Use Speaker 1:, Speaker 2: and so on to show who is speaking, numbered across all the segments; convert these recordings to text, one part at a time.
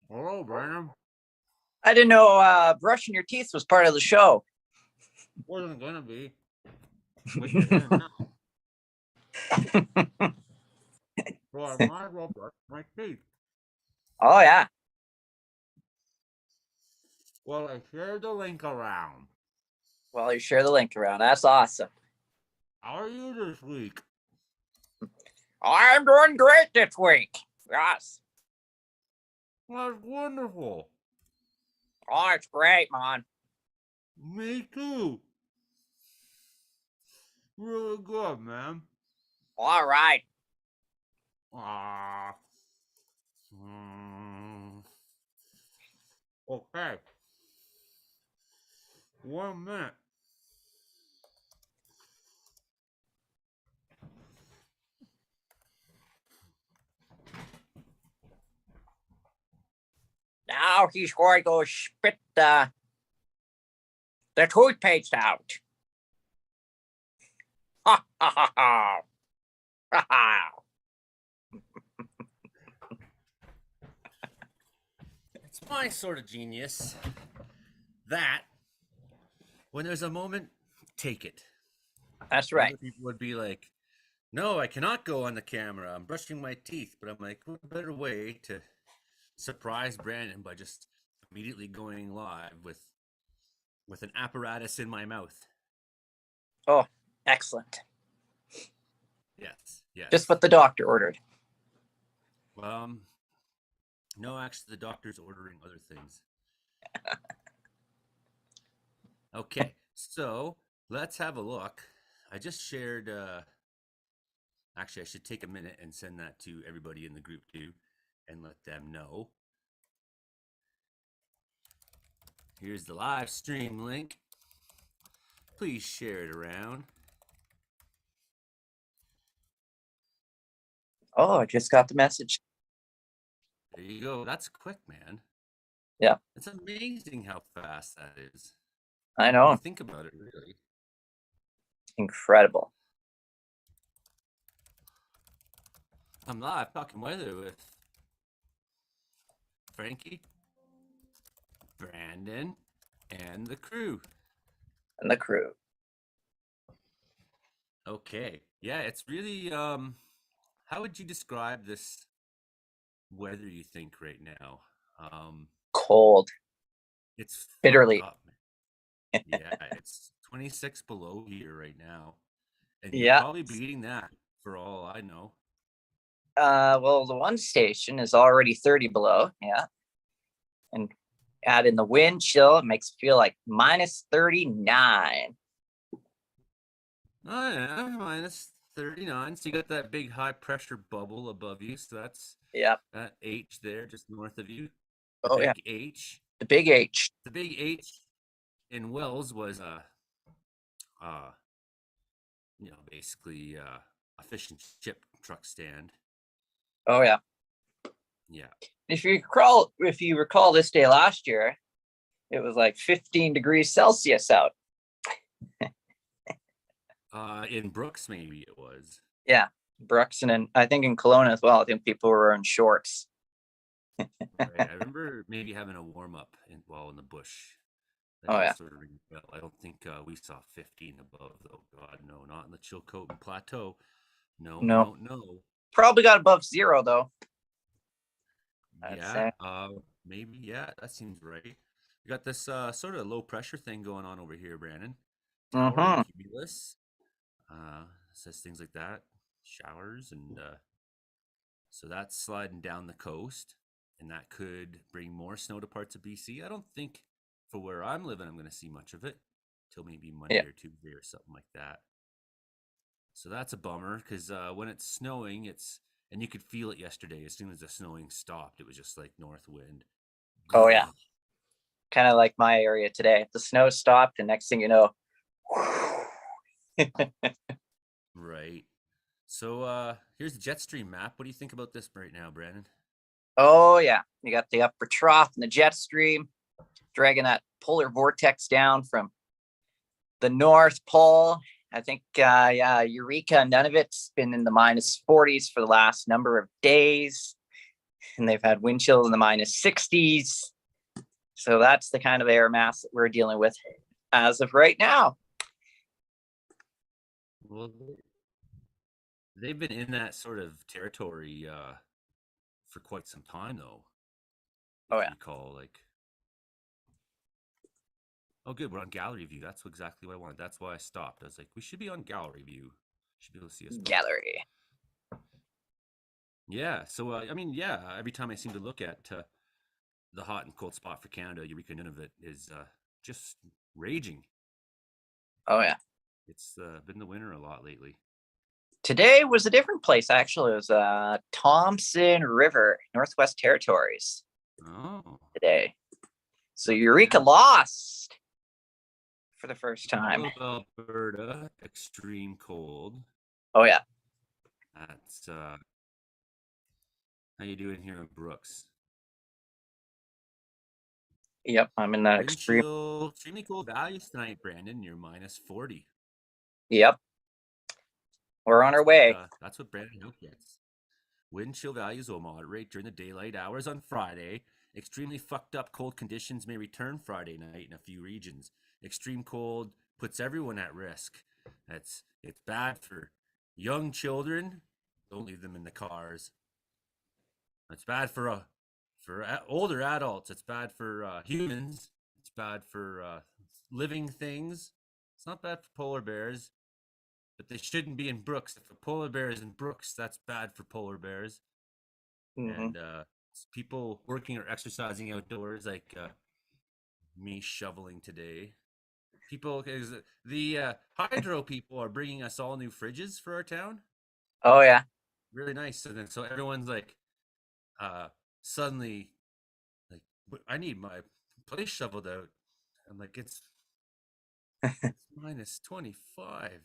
Speaker 1: Hello, Brandon.
Speaker 2: I didn't know brushing your teeth was part of the show.
Speaker 1: Wasn't gonna be. But you're here now. So I might as well brush my teeth.
Speaker 2: Oh, yeah.
Speaker 1: Well, I shared the link around.
Speaker 2: Well, you share the link around. That's awesome.
Speaker 1: How are you this week?
Speaker 2: I'm doing great this week. Yes.
Speaker 1: That's wonderful.
Speaker 2: Oh, it's great, man.
Speaker 1: Me too. Really good, man.
Speaker 2: All right.
Speaker 1: Ah. Mm. Okay. 1 minute.
Speaker 2: Now he's going to spit the toothpaste out. Ha ha ha ha. Ha ha.
Speaker 1: It's my sort of genius that when there's a moment, take it.
Speaker 2: That's right.
Speaker 1: Other people would be like, no, I cannot go on the camera. I'm brushing my teeth. But I'm like, what better way to surprise Brandon by just immediately going live with an apparatus in my mouth?
Speaker 2: Oh, excellent.
Speaker 1: Yes, yes.
Speaker 2: Just what the doctor ordered.
Speaker 1: No, actually, the doctor's ordering other things. Okay, so let's have a look. I just shared. Actually, I should take a minute and send that to everybody in the group too, and let them know. Here's the live stream link. Please share it around.
Speaker 2: Oh, I just got the message.
Speaker 1: There you go. That's quick, man.
Speaker 2: Yeah.
Speaker 1: It's amazing how fast that is.
Speaker 2: I know.
Speaker 1: When you think about it, really.
Speaker 2: Incredible.
Speaker 1: I'm live talking weather with Frankie, Brandon, and the crew. Okay. Yeah, it's really how would you describe this weather you think right now?
Speaker 2: Cold.
Speaker 1: It's
Speaker 2: bitterly
Speaker 1: up. Yeah, it's 26 below here right now. And you're
Speaker 2: Yeah.
Speaker 1: probably beating that for all I know.
Speaker 2: Well, the one station is already 30 below. Yeah. And add in the wind chill, it makes it feel like minus 39.
Speaker 1: Oh yeah, minus 39. So you got that big high pressure bubble above you. So that's
Speaker 2: Yep.
Speaker 1: that H there just north of you.
Speaker 2: The big
Speaker 1: H.
Speaker 2: The big H.
Speaker 1: The big H in Wells was basically a fish and chip truck stand.
Speaker 2: Oh yeah.
Speaker 1: Yeah.
Speaker 2: If you recall this day last year, it was like 15 degrees Celsius out.
Speaker 1: In Brooks, maybe it was.
Speaker 2: Yeah, Brooks, and I think in Kelowna as well. I think people were in shorts.
Speaker 1: Right. I remember maybe having a warm up in the bush.
Speaker 2: Oh yeah.
Speaker 1: Sort of I don't think we saw 15 above though. God, no, not in the Chilcotin Plateau. No.
Speaker 2: Probably got above zero though.
Speaker 1: Yeah. Maybe. Yeah, that seems right. We got this sort of low pressure thing going on over here, Brandon. Tower cumulus. Says things like that. Showers and so that's sliding down the coast, and that could bring more snow to parts of BC. I don't think for where I'm living, I'm going to see much of it till maybe Monday or Tuesday or something like that. So that's a bummer because when it's snowing, and you could feel it yesterday. As soon as the snowing stopped, it was just like north wind.
Speaker 2: Oh yeah. Kind of like my area today. The snow stopped, and next thing you know.
Speaker 1: Right. So here's the jet stream map. What do you think about this right now, Brandon?
Speaker 2: Oh yeah, you got the upper trough and the jet stream dragging that polar vortex down from the North Pole. I think Eureka, none of it's been in the minus 40s for the last number of days. and they've had wind chills in the -60s. So that's the kind of air mass that we're dealing with as of right now.
Speaker 1: Well, they've been in that sort of territory for quite some time, though.
Speaker 2: Oh,
Speaker 1: If
Speaker 2: yeah.
Speaker 1: you recall, like, oh, good, we're on gallery view. That's exactly what I wanted. That's why I stopped. I was like, we should be on gallery view. Should be able to see us both.
Speaker 2: Gallery.
Speaker 1: Yeah. So, I mean, yeah. Every time I seem to look at the hot and cold spot for Canada, Eureka Nunavut is just raging.
Speaker 2: Oh, yeah.
Speaker 1: It's been the winter a lot lately.
Speaker 2: Today was a different place, actually. It was Thompson River, Northwest Territories.
Speaker 1: Oh.
Speaker 2: Today. So Eureka lost for the first time.
Speaker 1: All of Alberta, extreme cold.
Speaker 2: Oh, yeah.
Speaker 1: That's how you doing here in Brooks?
Speaker 2: Yep, I'm in that extremely
Speaker 1: cold values tonight, Brandon. You're -40.
Speaker 2: Yep. We're on our way.
Speaker 1: That's what Brandon Hope gets. Wind chill values will moderate during the daylight hours on Friday. Extremely fucked up cold conditions may return Friday night in a few regions. Extreme cold puts everyone at risk. It's bad for young children. Don't leave them in the cars. It's bad for older adults. It's bad for humans. It's bad for living things. It's not bad for polar bears, but they shouldn't be in Brooks. If a polar bear is in Brooks, that's bad for polar bears. And people working or exercising outdoors, like me shoveling today. People, the hydro people are bringing us all new fridges for our town.
Speaker 2: Oh, yeah.
Speaker 1: Really nice. So everyone's like, suddenly, like, I need my place shoveled out. I'm like, it's -25.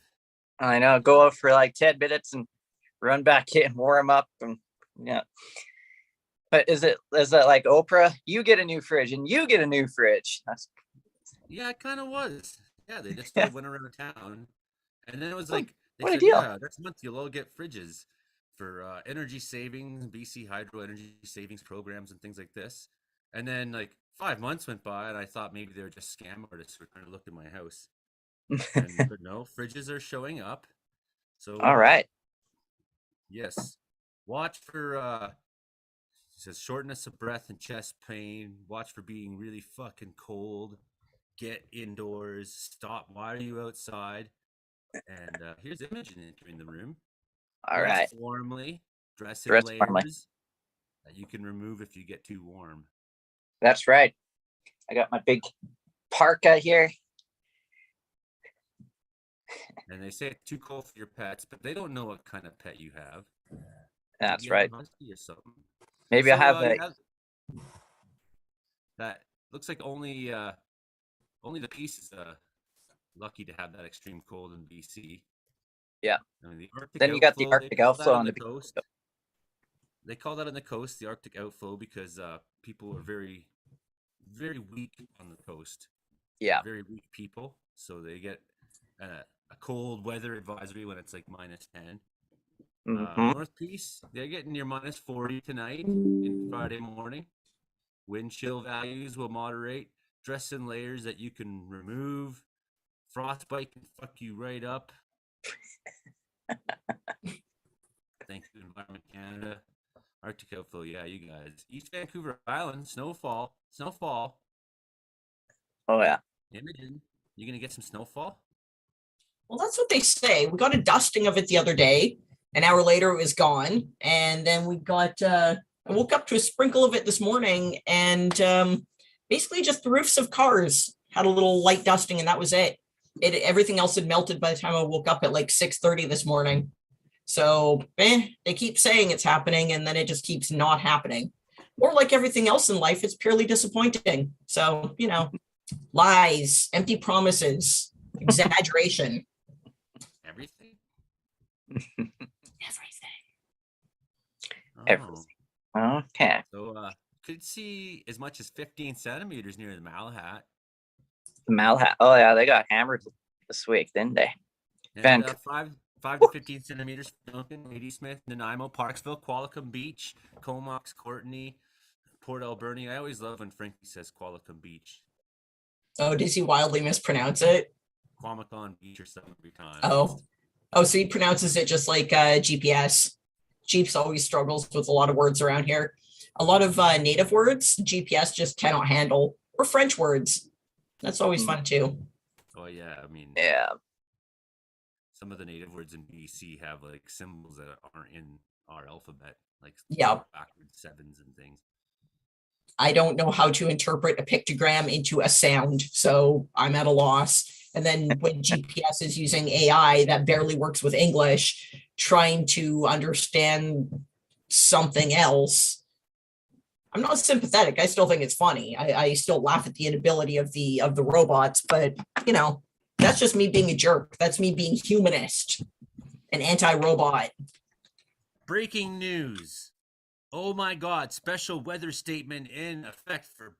Speaker 2: I know. Go out for like 10 minutes and run back in, warm up, and yeah. But is it like Oprah? You get a new fridge and you get a new fridge.
Speaker 1: Yeah, it kind of was. Yeah, they just went around town, and then it was like they
Speaker 2: what a
Speaker 1: said,
Speaker 2: deal.
Speaker 1: yeah, next month you'll all get fridges for energy savings, BC Hydro energy savings programs, and things like this. And then like 5 months went by, and I thought maybe they were just scam artists who were trying to look at my house. But no, fridges are showing up. So
Speaker 2: all right.
Speaker 1: Yes, watch for it says shortness of breath and chest pain. Watch for being really fucking cold. Get indoors. Stop. Why are you outside? And here's Imogen entering the room.
Speaker 2: All right.
Speaker 1: Dress warmly. Dress in
Speaker 2: Dress
Speaker 1: layers
Speaker 2: warmly.
Speaker 1: that you can remove if you get too warm.
Speaker 2: That's right. I got my big parka here.
Speaker 1: And they say it's too cold for your pets, but they don't know what kind of pet you have.
Speaker 2: That's right.
Speaker 1: Or something.
Speaker 2: Maybe I have
Speaker 1: that looks like only the piece is lucky to have that extreme cold in BC.
Speaker 2: Yeah.
Speaker 1: I mean, the Arctic
Speaker 2: then you got the Arctic outflow on the
Speaker 1: coast. They call that on the coast the Arctic outflow because people are very, very weak on the coast.
Speaker 2: Yeah.
Speaker 1: Very weak people, so they get a cold weather advisory when it's like -10. North Peace, they're getting near -40 tonight and Friday morning. Wind chill values will moderate. Dress in layers that you can remove. Frostbite can fuck you right up. Thank you, Environment Canada. Arctic outflow, yeah, you guys. East Vancouver Island, snowfall.
Speaker 2: Oh, yeah.
Speaker 1: Imogen, you gonna get some snowfall?
Speaker 3: Well, that's what they say. We got a dusting of it the other day. An hour later, it was gone. And then we got, I woke up to a sprinkle of it this morning, and basically just the roofs of cars had a little light dusting, and that was it. Everything else had melted by the time I woke up at like 6:30 this morning. So they keep saying it's happening, and then it just keeps not happening. Or like everything else in life, it's purely disappointing. So, lies, empty promises, exaggeration.
Speaker 1: Everything?
Speaker 2: Everything. Okay.
Speaker 1: So could see as much as 15 centimeters near the Malahat.
Speaker 2: The Malahat. Oh, yeah, they got hammered this week, didn't they?
Speaker 1: And 5 to 15 centimeters for Duncan, Ladysmith, Nanaimo, Parksville, Qualicum Beach, Comox, Courtney, Port Alberni. I always love when Frankie says Qualicum Beach.
Speaker 3: Oh, does he wildly mispronounce it?
Speaker 1: Quamacon Beach or something every time.
Speaker 3: Oh, so he pronounces it just like GPS. Jeeps always struggles with a lot of words around here. A lot of native words, GPS just cannot handle, or French words. That's always fun too.
Speaker 1: Oh yeah, I mean,
Speaker 2: Yeah.
Speaker 1: some of the native words in BC have like symbols that aren't in our alphabet, like backwards sevens and things.
Speaker 3: I don't know how to interpret a pictogram into a sound, so I'm at a loss. And then when GPS is using AI that barely works with English, trying to understand something else, I'm not sympathetic. I still think it's funny. I still laugh at the inability of the robots, but you know, that's just me being a jerk. That's me being humanist and anti-robot.
Speaker 1: Breaking news. Oh my God, special weather statement in effect for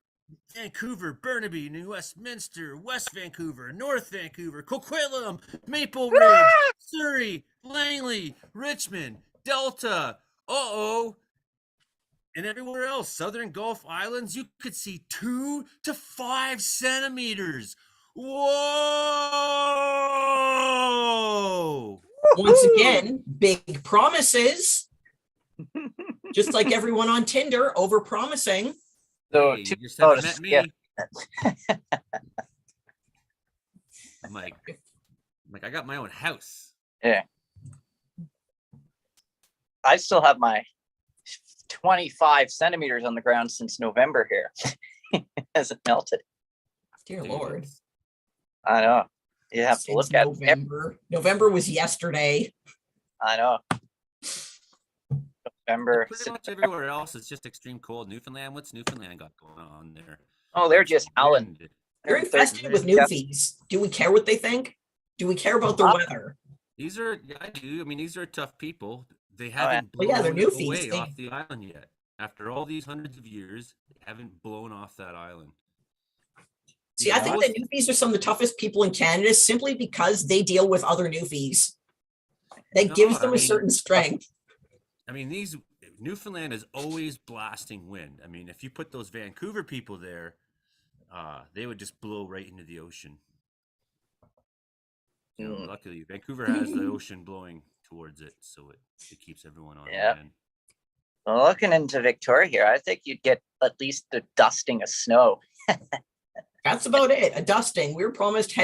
Speaker 1: Vancouver, Burnaby, New Westminster, West Vancouver, North Vancouver, Coquitlam, Maple Ridge, Surrey, Langley, Richmond, Delta, and everywhere else. Southern Gulf Islands, you could see 2 to 5 centimeters. Whoa!
Speaker 3: Once again, big promises. Just like everyone on Tinder, over promising.
Speaker 2: So
Speaker 1: hey, you just haven't met me. I'm like, I got my own house.
Speaker 2: Yeah. I still have my 25 centimeters on the ground since November here. It hasn't melted.
Speaker 3: Dear Lord.
Speaker 2: I know. You have to look at
Speaker 3: November. November was yesterday.
Speaker 2: I know. November.
Speaker 1: Pretty much everywhere else it's just extreme cold. Newfoundland, what's Newfoundland got going on there?
Speaker 2: Oh, they're just howling.
Speaker 3: They're infested with newfies. Do we care what they think? Do we care about their weather?
Speaker 1: These are, I do. I mean, these are tough people. They haven't blown
Speaker 3: they're newfies.
Speaker 1: away off the island yet. After all these hundreds of years, they haven't blown off that island.
Speaker 3: See, I think that newfies are some of the toughest people in Canada simply because they deal with other newfies. That gives them a certain strength.
Speaker 1: I mean, Newfoundland is always blasting wind. I mean, if you put those Vancouver people there, they would just blow right into the ocean. You know, luckily, Vancouver has the ocean blowing towards it, so it keeps everyone on land.
Speaker 2: Well, looking into Victoria here, I think you'd get at least a dusting of snow.
Speaker 3: That's about it. A dusting. We were promised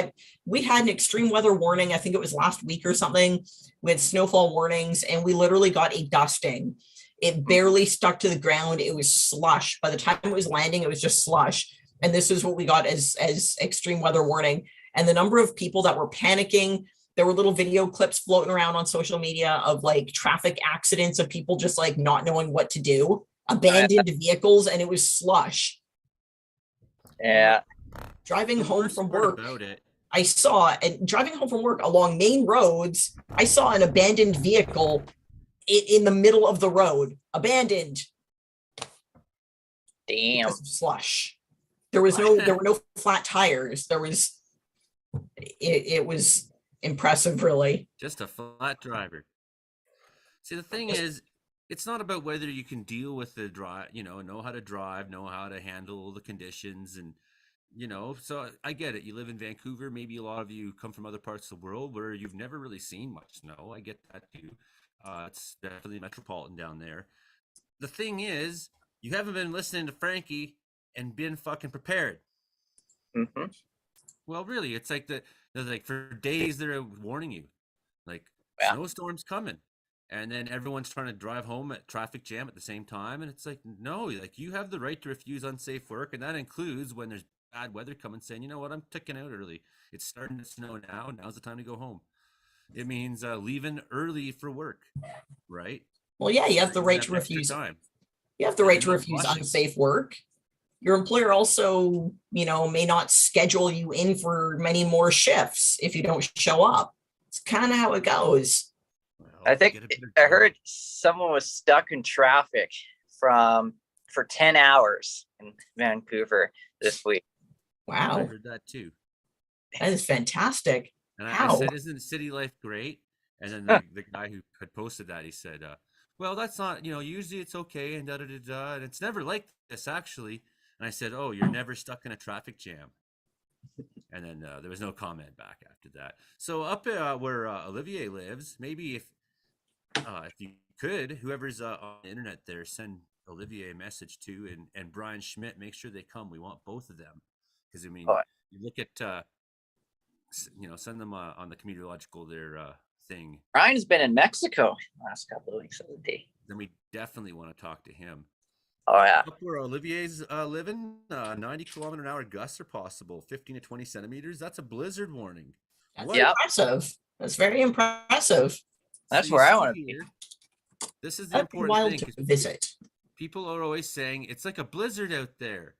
Speaker 3: we had an extreme weather warning. I think it was last week or something with snowfall warnings, and we literally got a dusting. It barely stuck to the ground. It was slush. By the time it was landing, it was just slush. And this is what we got as extreme weather warning. And the number of people that were panicking, there were little video clips floating around on social media of like traffic accidents of people just like not knowing what to do, abandoned vehicles, and it was slush.
Speaker 2: Yeah.
Speaker 3: Driving home from work, I saw, and driving home from work along main roads, I saw an abandoned vehicle in the middle of the road, abandoned.
Speaker 2: Damn.
Speaker 3: Slush. There were no flat tires. It was impressive, really.
Speaker 1: Just a flat driver. See, the thing is, it's not about whether you can deal with the drive, know how to drive, know how to handle the conditions, and so I get it. You live in Vancouver. Maybe a lot of you come from other parts of the world where you've never really seen much snow. I get that too. It's definitely metropolitan down there. The thing is, you haven't been listening to Frankie and been fucking prepared.
Speaker 2: Mm-hmm.
Speaker 1: Well, really, it's like they're like for days they're warning you, like snowstorm's coming, and then everyone's trying to drive home at traffic jam at the same time, and it's like no, like you have the right to refuse unsafe work, and that includes when there's bad weather coming, saying, you know what, I'm ticking out early. It's starting to snow now. Now's the time to go home. It means leaving early for work, right?
Speaker 3: Well, yeah, you have the right to refuse. You have the right to refuse unsafe work. Your employer also, may not schedule you in for many more shifts if you don't show up. It's kind of how it goes.
Speaker 2: Well, I heard someone was stuck in traffic for 10 hours in Vancouver this week.
Speaker 3: Wow.
Speaker 1: I heard that too.
Speaker 3: That is fantastic.
Speaker 1: And I said, isn't city life great? And then the guy who had posted that, he said, well, that's not, usually it's okay and da-da-da-da, and it's never like this, actually. And I said, oh, you're never stuck in a traffic jam. And then there was no comment back after that. So up where Olivier lives, maybe if you could, whoever's on the internet there, send Olivier a message too, and Brian Schmidt, make sure they come. We want both of them. Because, I mean,
Speaker 2: Oh.
Speaker 1: you look at, send them on the meteorological thing.
Speaker 2: Brian's been in Mexico last couple of weeks of the day.
Speaker 1: Then we definitely want to talk to him.
Speaker 2: Oh, yeah.
Speaker 1: Up where Olivier's living, 90-kilometer-an-hour gusts are possible, 15 to 20 centimeters. That's a blizzard warning.
Speaker 3: That's impressive. That's very impressive.
Speaker 2: That's where I want to be.
Speaker 1: This is the important
Speaker 3: wild
Speaker 1: thing.
Speaker 3: To visit.
Speaker 1: People are always saying it's like a blizzard out there,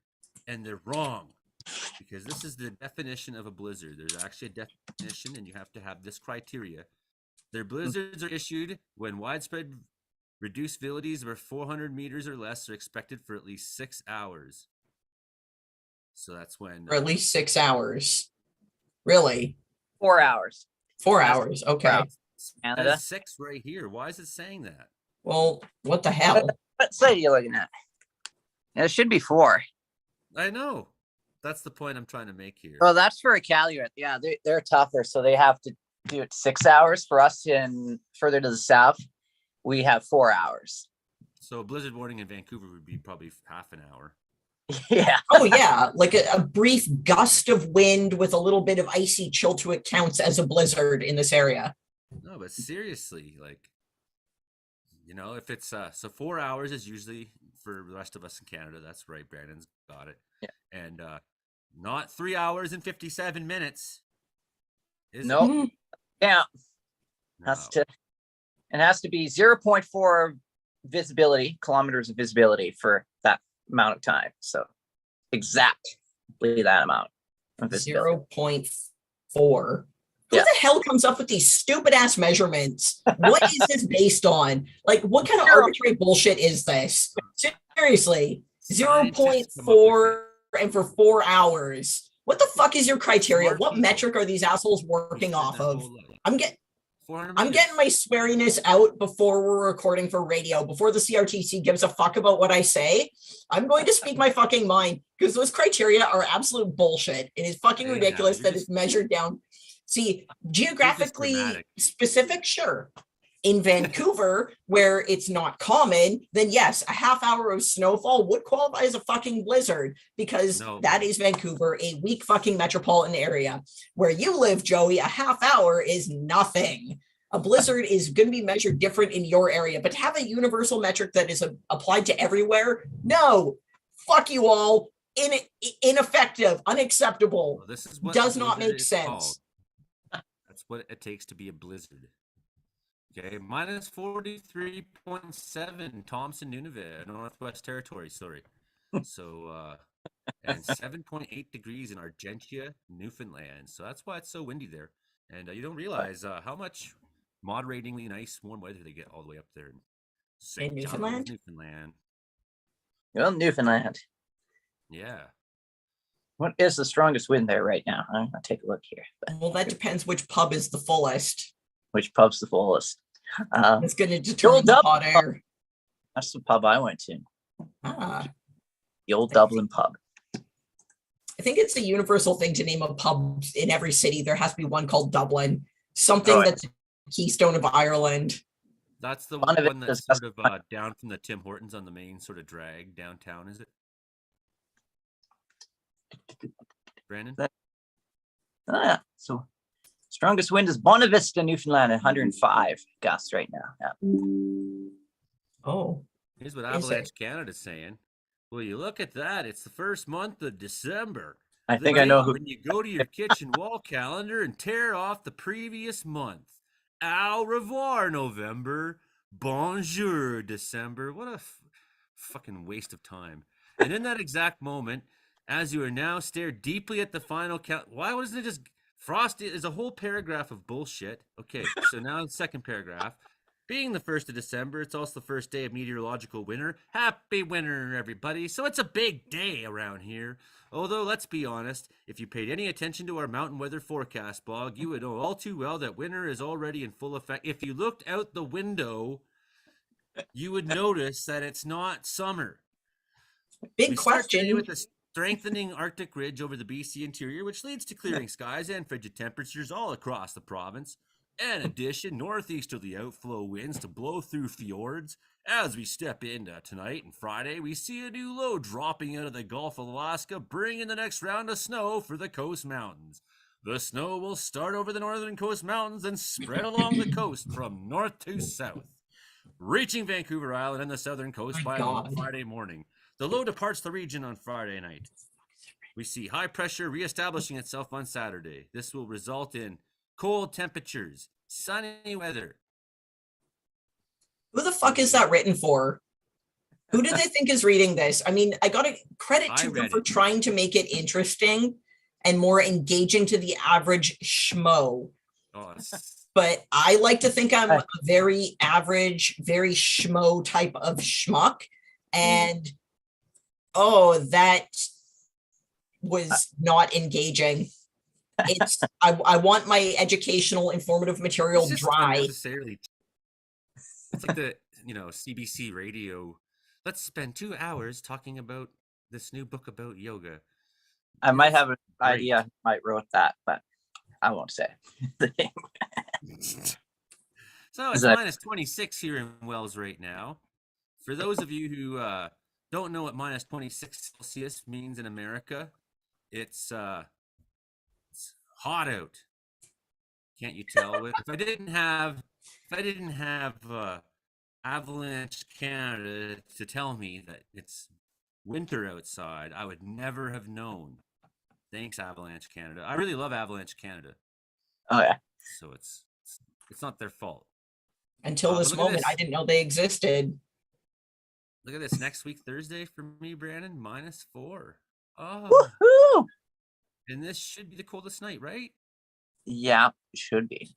Speaker 1: and they're wrong. Because this is the definition of a blizzard. There's actually a definition, and you have to have this criteria. Their blizzards are issued when widespread reduced visibilities over 400 meters or less are expected for at least 6 hours. So that's when...
Speaker 3: For at least 6 hours. Really?
Speaker 2: 4 hours.
Speaker 3: 4 hours, okay.
Speaker 2: Canada.
Speaker 1: 6 right here. Why is it saying that?
Speaker 3: Well, what the hell?
Speaker 2: What site are you looking at? Yeah, it should be 4.
Speaker 1: I know. That's the point I'm trying to make here.
Speaker 2: Well, that's for a Calumet. Yeah, they're tougher, so they have to do it 6 hours. For us in further to the south, we have 4 hours.
Speaker 1: So a blizzard warning in Vancouver would be probably half an hour.
Speaker 2: Yeah.
Speaker 3: Oh, yeah. Like a brief gust of wind with a little bit of icy chill to it counts as a blizzard in this area.
Speaker 1: No, but seriously, like, if it's so 4 hours is usually for the rest of us in Canada. That's right. Brandon's got it.
Speaker 2: Yeah.
Speaker 1: And not 3 hours and 57 minutes.
Speaker 2: Nope. Yeah.
Speaker 1: No.
Speaker 2: It has to be 0.4 visibility, kilometers of visibility for that amount of time. So exactly that amount of visibility.
Speaker 3: 0.4. Who the hell comes up with these stupid ass measurements? What is this based on? Like, what kind of arbitrary bullshit is this? Seriously, 0.4 and for 4 hours. What the fuck is your criteria? What metric are these assholes working off of? I'm getting my sweariness out before we're recording for radio, before the CRTC gives a fuck about what I say. I'm going to speak my fucking mind because those criteria are absolute bullshit. It is fucking ridiculous that it's measured down. See, geographically specific, sure. In Vancouver, where it's not common, then yes, a half hour of snowfall would qualify as a fucking blizzard because that is Vancouver, a weak fucking metropolitan area. Where you live, Joey, a half hour is nothing. A blizzard is going to be measured different in your area, but to have a universal metric that is applied to everywhere, no, fuck you all, ineffective, unacceptable, does not make sense.
Speaker 1: That's what it takes to be a blizzard. Okay, minus 43.7 Thompson, Nunavut, Northwest Territory, sorry. So, and 7.8 degrees in Argentia, Newfoundland. So that's why it's so windy there. And you don't realize how much moderatingly nice warm weather they get all the way up there
Speaker 3: in Newfoundland.
Speaker 2: Well, Newfoundland.
Speaker 1: Yeah.
Speaker 2: What is the strongest wind there right now? I'm gonna take a look here.
Speaker 3: Well, that depends which pub is the fullest.
Speaker 2: Which pub's the fullest?
Speaker 3: It's going to determine the hot air.
Speaker 2: That's the pub I went to.
Speaker 3: The
Speaker 2: old Dublin pub.
Speaker 3: I think it's a universal thing to name a pub in every city. There has to be one called Dublin. Something that's the keystone of Ireland.
Speaker 1: That's the one that's sort of down from the Tim Hortons on the main sort of drag downtown, is it? Brandon?
Speaker 2: So strongest wind is Bonavista, Newfoundland, 105 gusts right now. Yeah.
Speaker 3: Oh.
Speaker 1: Here's what Avalanche Canada's saying. Well, you look at that. It's the first month of December.
Speaker 2: I think I know who.
Speaker 1: When you go to your kitchen wall calendar and tear off the previous month. Au revoir, November. Bonjour, December. What a fucking waste of time. And in that exact moment, as you are now stare deeply at the final count. Why wasn't it just Frosty? There's a whole paragraph of bullshit. Okay, so now the second paragraph. Being the 1st of December, it's also the first day of meteorological winter. Happy winter, everybody. So it's a big day around here. Although, let's be honest, if you paid any attention to our mountain weather forecast blog, you would know all too well that winter is already in full effect. If you looked out the window, you would notice that it's not summer.
Speaker 3: Big
Speaker 1: We start today
Speaker 3: question.
Speaker 1: with a strengthening Arctic ridge over the BC interior, which leads to clearing skies and frigid temperatures all across the province. In addition, northeasterly outflow winds to blow through fjords. As we step into tonight and Friday, we see a new low dropping out of the Gulf of Alaska, bringing the next round of snow for the coast mountains. The snow will start over the northern coast mountains and spread along the coast from north to south, reaching Vancouver Island and the southern coast by Friday morning. The low departs the region on Friday night. We see high pressure reestablishing itself on Saturday. This will result in cold temperatures, sunny weather.
Speaker 3: Who the fuck is that written for? Who do they think is reading this? I mean, I got to credit to them for trying to make it interesting and more engaging to the average schmo. But I like to think I'm a very average, very schmo type of schmuck. And that was not engaging. It's I want my educational, informative material dry.
Speaker 1: It's like the CBC radio. Let's spend 2 hours talking about this new book about yoga.
Speaker 2: I might have an idea. Might wrote that, but I won't say.
Speaker 1: So it's minus 26 here in Wells right now. For those of you who don't know what minus 26 Celsius means in America, it's hot out. Can't you tell? If I didn't have Avalanche Canada to tell me that it's winter outside, I would never have known. Thanks, Avalanche Canada. I really love Avalanche Canada.
Speaker 2: Oh yeah.
Speaker 1: So it's not their fault.
Speaker 3: Until this moment, I didn't know they existed.
Speaker 1: Look at this. Next week, Thursday, for me, Brandon, -4. Oh.
Speaker 2: Woohoo!
Speaker 1: And this should be the coldest night, right?
Speaker 2: Yeah, it should be.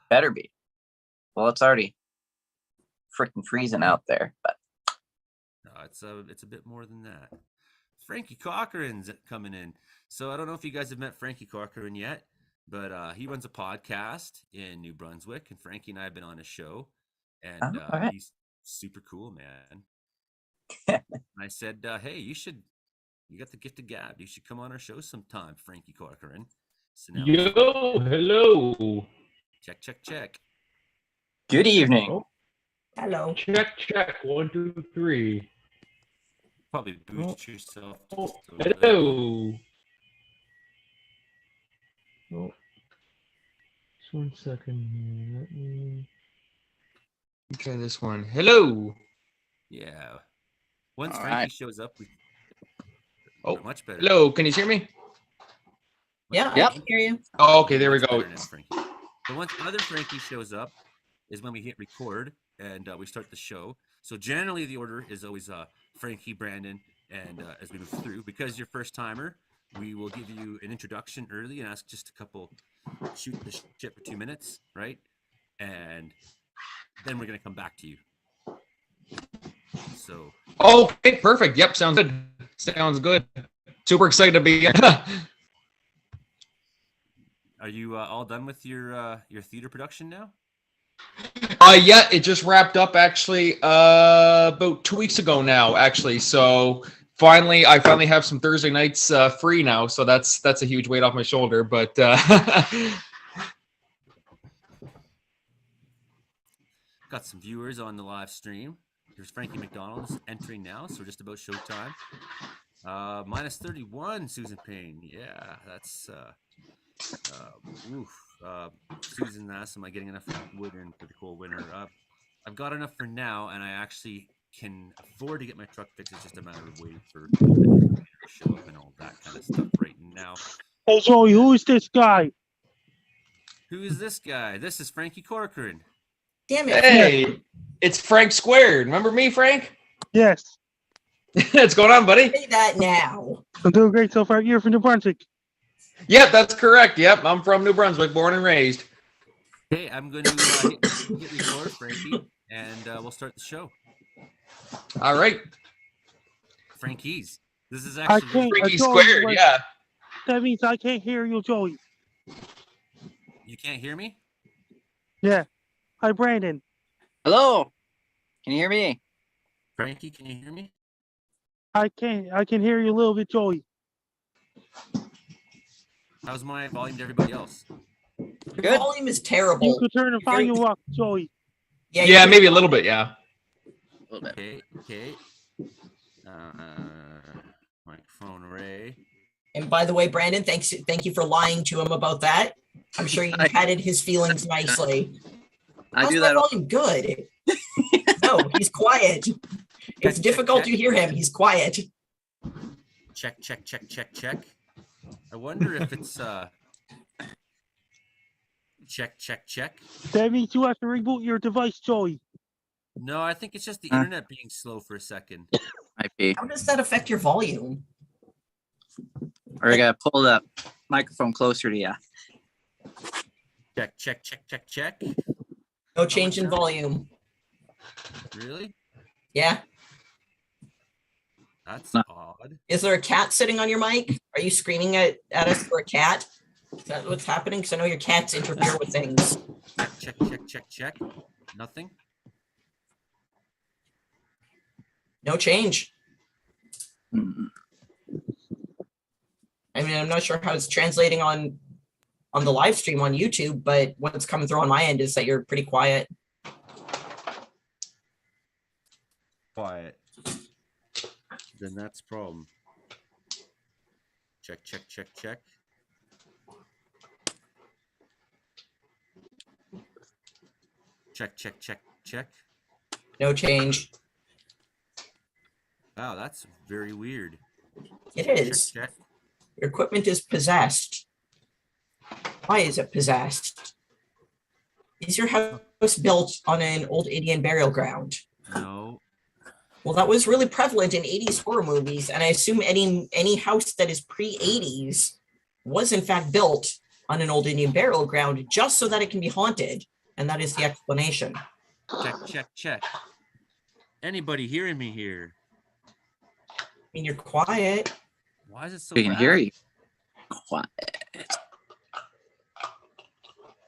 Speaker 2: Better be. Well, it's already freaking freezing out there, but
Speaker 1: no, it's a bit more than that. Frankie Cochran's coming in. So I don't know if you guys have met Frankie Cochran yet, but he runs a podcast in New Brunswick, and Frankie and I have been on his show, and he's super cool, man. And I said, hey, you got the gift of gab. You should come on our show sometime, Frankie Cochran. So now
Speaker 4: hello.
Speaker 1: Check.
Speaker 2: Good evening.
Speaker 4: Oh.
Speaker 3: Hello.
Speaker 4: Check. 1, 2, 3.
Speaker 1: Probably boost yourself.
Speaker 4: Hello. Oh. Just 1 second here. Let me try this one. Hello.
Speaker 1: Yeah. Once Frankie shows up, much better.
Speaker 4: Hello. Can you hear me?
Speaker 3: Yeah, I can hear you.
Speaker 4: Oh, okay, there we go.
Speaker 1: So once other Frankie shows up is when we hit record and we start the show. So generally the order is always Frankie, Brandon, and as we move through, because you're first timer, we will give you an introduction early and ask just a couple, shoot the shit for 2 minutes, right? And then we're going to come back to you. So.
Speaker 4: Okay, perfect. Yep, sounds good. Super excited to be here.
Speaker 1: Are you all done with your theater production now?
Speaker 4: Yeah, it just wrapped up actually about 2 weeks ago now, actually. So I finally have some Thursday nights free now. So that's a huge weight off my shoulder. But
Speaker 1: got some viewers on the live stream. Here's Frankie McDonald's entering now, so we're just about showtime. -31, Susan Payne. Yeah, that's Susan asked, am I getting enough wood in for the cold winter? I've got enough for now, and I actually can afford to get my truck fixed. It's just a matter of waiting for the to show up and all that kind of stuff right now.
Speaker 5: Hey, Joey, who is this guy?
Speaker 1: Who is this guy? This is Frankie Corcoran.
Speaker 3: Damn it.
Speaker 4: Hey, it's Frank Squared. Remember me, Frank?
Speaker 5: Yes.
Speaker 4: What's going on, buddy?
Speaker 3: Say that now.
Speaker 5: I'm doing great so far. You're from New Brunswick.
Speaker 4: Yep, that's correct. Yep, I'm from New Brunswick, born and raised.
Speaker 1: Hey, I'm going to hit record, Frankie, and we'll start the show.
Speaker 4: All right.
Speaker 1: Frankie's. This is
Speaker 5: I
Speaker 1: actually
Speaker 5: can't.
Speaker 4: Freaky
Speaker 5: Joey,
Speaker 4: squared,
Speaker 5: like,
Speaker 4: yeah.
Speaker 5: That means I can't hear you, Joey.
Speaker 1: You can't hear me?
Speaker 5: Yeah. Hi, Brandon.
Speaker 2: Hello. Can you hear me?
Speaker 1: Frankie, can you hear me?
Speaker 5: I can hear you a little bit, Joey.
Speaker 1: How's my volume to everybody else?
Speaker 3: Your
Speaker 2: Good.
Speaker 3: volume is
Speaker 5: You
Speaker 3: terrible.
Speaker 5: could turn the
Speaker 3: You're-
Speaker 5: volume up, Joey.
Speaker 4: Yeah, maybe a little bit, yeah.
Speaker 2: A little bit.
Speaker 1: Okay. Microphone array.
Speaker 3: And by the way, Brandon, thank you for lying to him about that. I'm sure you patted his feelings nicely.
Speaker 2: I
Speaker 3: How's
Speaker 2: do
Speaker 3: my
Speaker 2: that.
Speaker 3: volume good? No, he's quiet. It's
Speaker 1: Check,
Speaker 3: difficult
Speaker 1: check.
Speaker 3: to hear him. He's quiet.
Speaker 1: Check. I wonder if it's check.
Speaker 5: That means you have to reboot your device, Joey.
Speaker 1: No, I think it's just the internet being slow for a second.
Speaker 2: Might be.
Speaker 3: How does that affect your volume?
Speaker 2: Or I gotta pull the microphone closer to you.
Speaker 1: Check.
Speaker 3: No change in
Speaker 1: now?
Speaker 3: volume.
Speaker 1: Really?
Speaker 3: Yeah.
Speaker 1: That's
Speaker 2: No.
Speaker 1: odd.
Speaker 3: Is there a cat sitting on your mic? Are you screaming at us for a cat? Is that what's happening? Because I know your cats interfere with things.
Speaker 1: Check. Nothing.
Speaker 3: No change.
Speaker 2: Hmm.
Speaker 3: I mean, I'm not sure how it's translating on the live stream on YouTube, but what's coming through on my end is that you're pretty quiet.
Speaker 1: Quiet. Then that's a problem. Check. Check.
Speaker 3: No change.
Speaker 1: Wow, that's very weird.
Speaker 3: It is.
Speaker 1: Check.
Speaker 3: Your equipment is possessed. Why is it possessed? Is your house built on an old Indian burial ground?
Speaker 1: No.
Speaker 3: Well, that was really prevalent in 80s horror movies, and I assume any house that is pre-80s was in fact built on an old Indian burial ground just so that it can be haunted, and that is the explanation.
Speaker 1: Check. Anybody hearing me here?
Speaker 3: I mean, you're quiet.
Speaker 1: Why is it so
Speaker 2: We can
Speaker 1: bad?
Speaker 2: hear you. Quiet.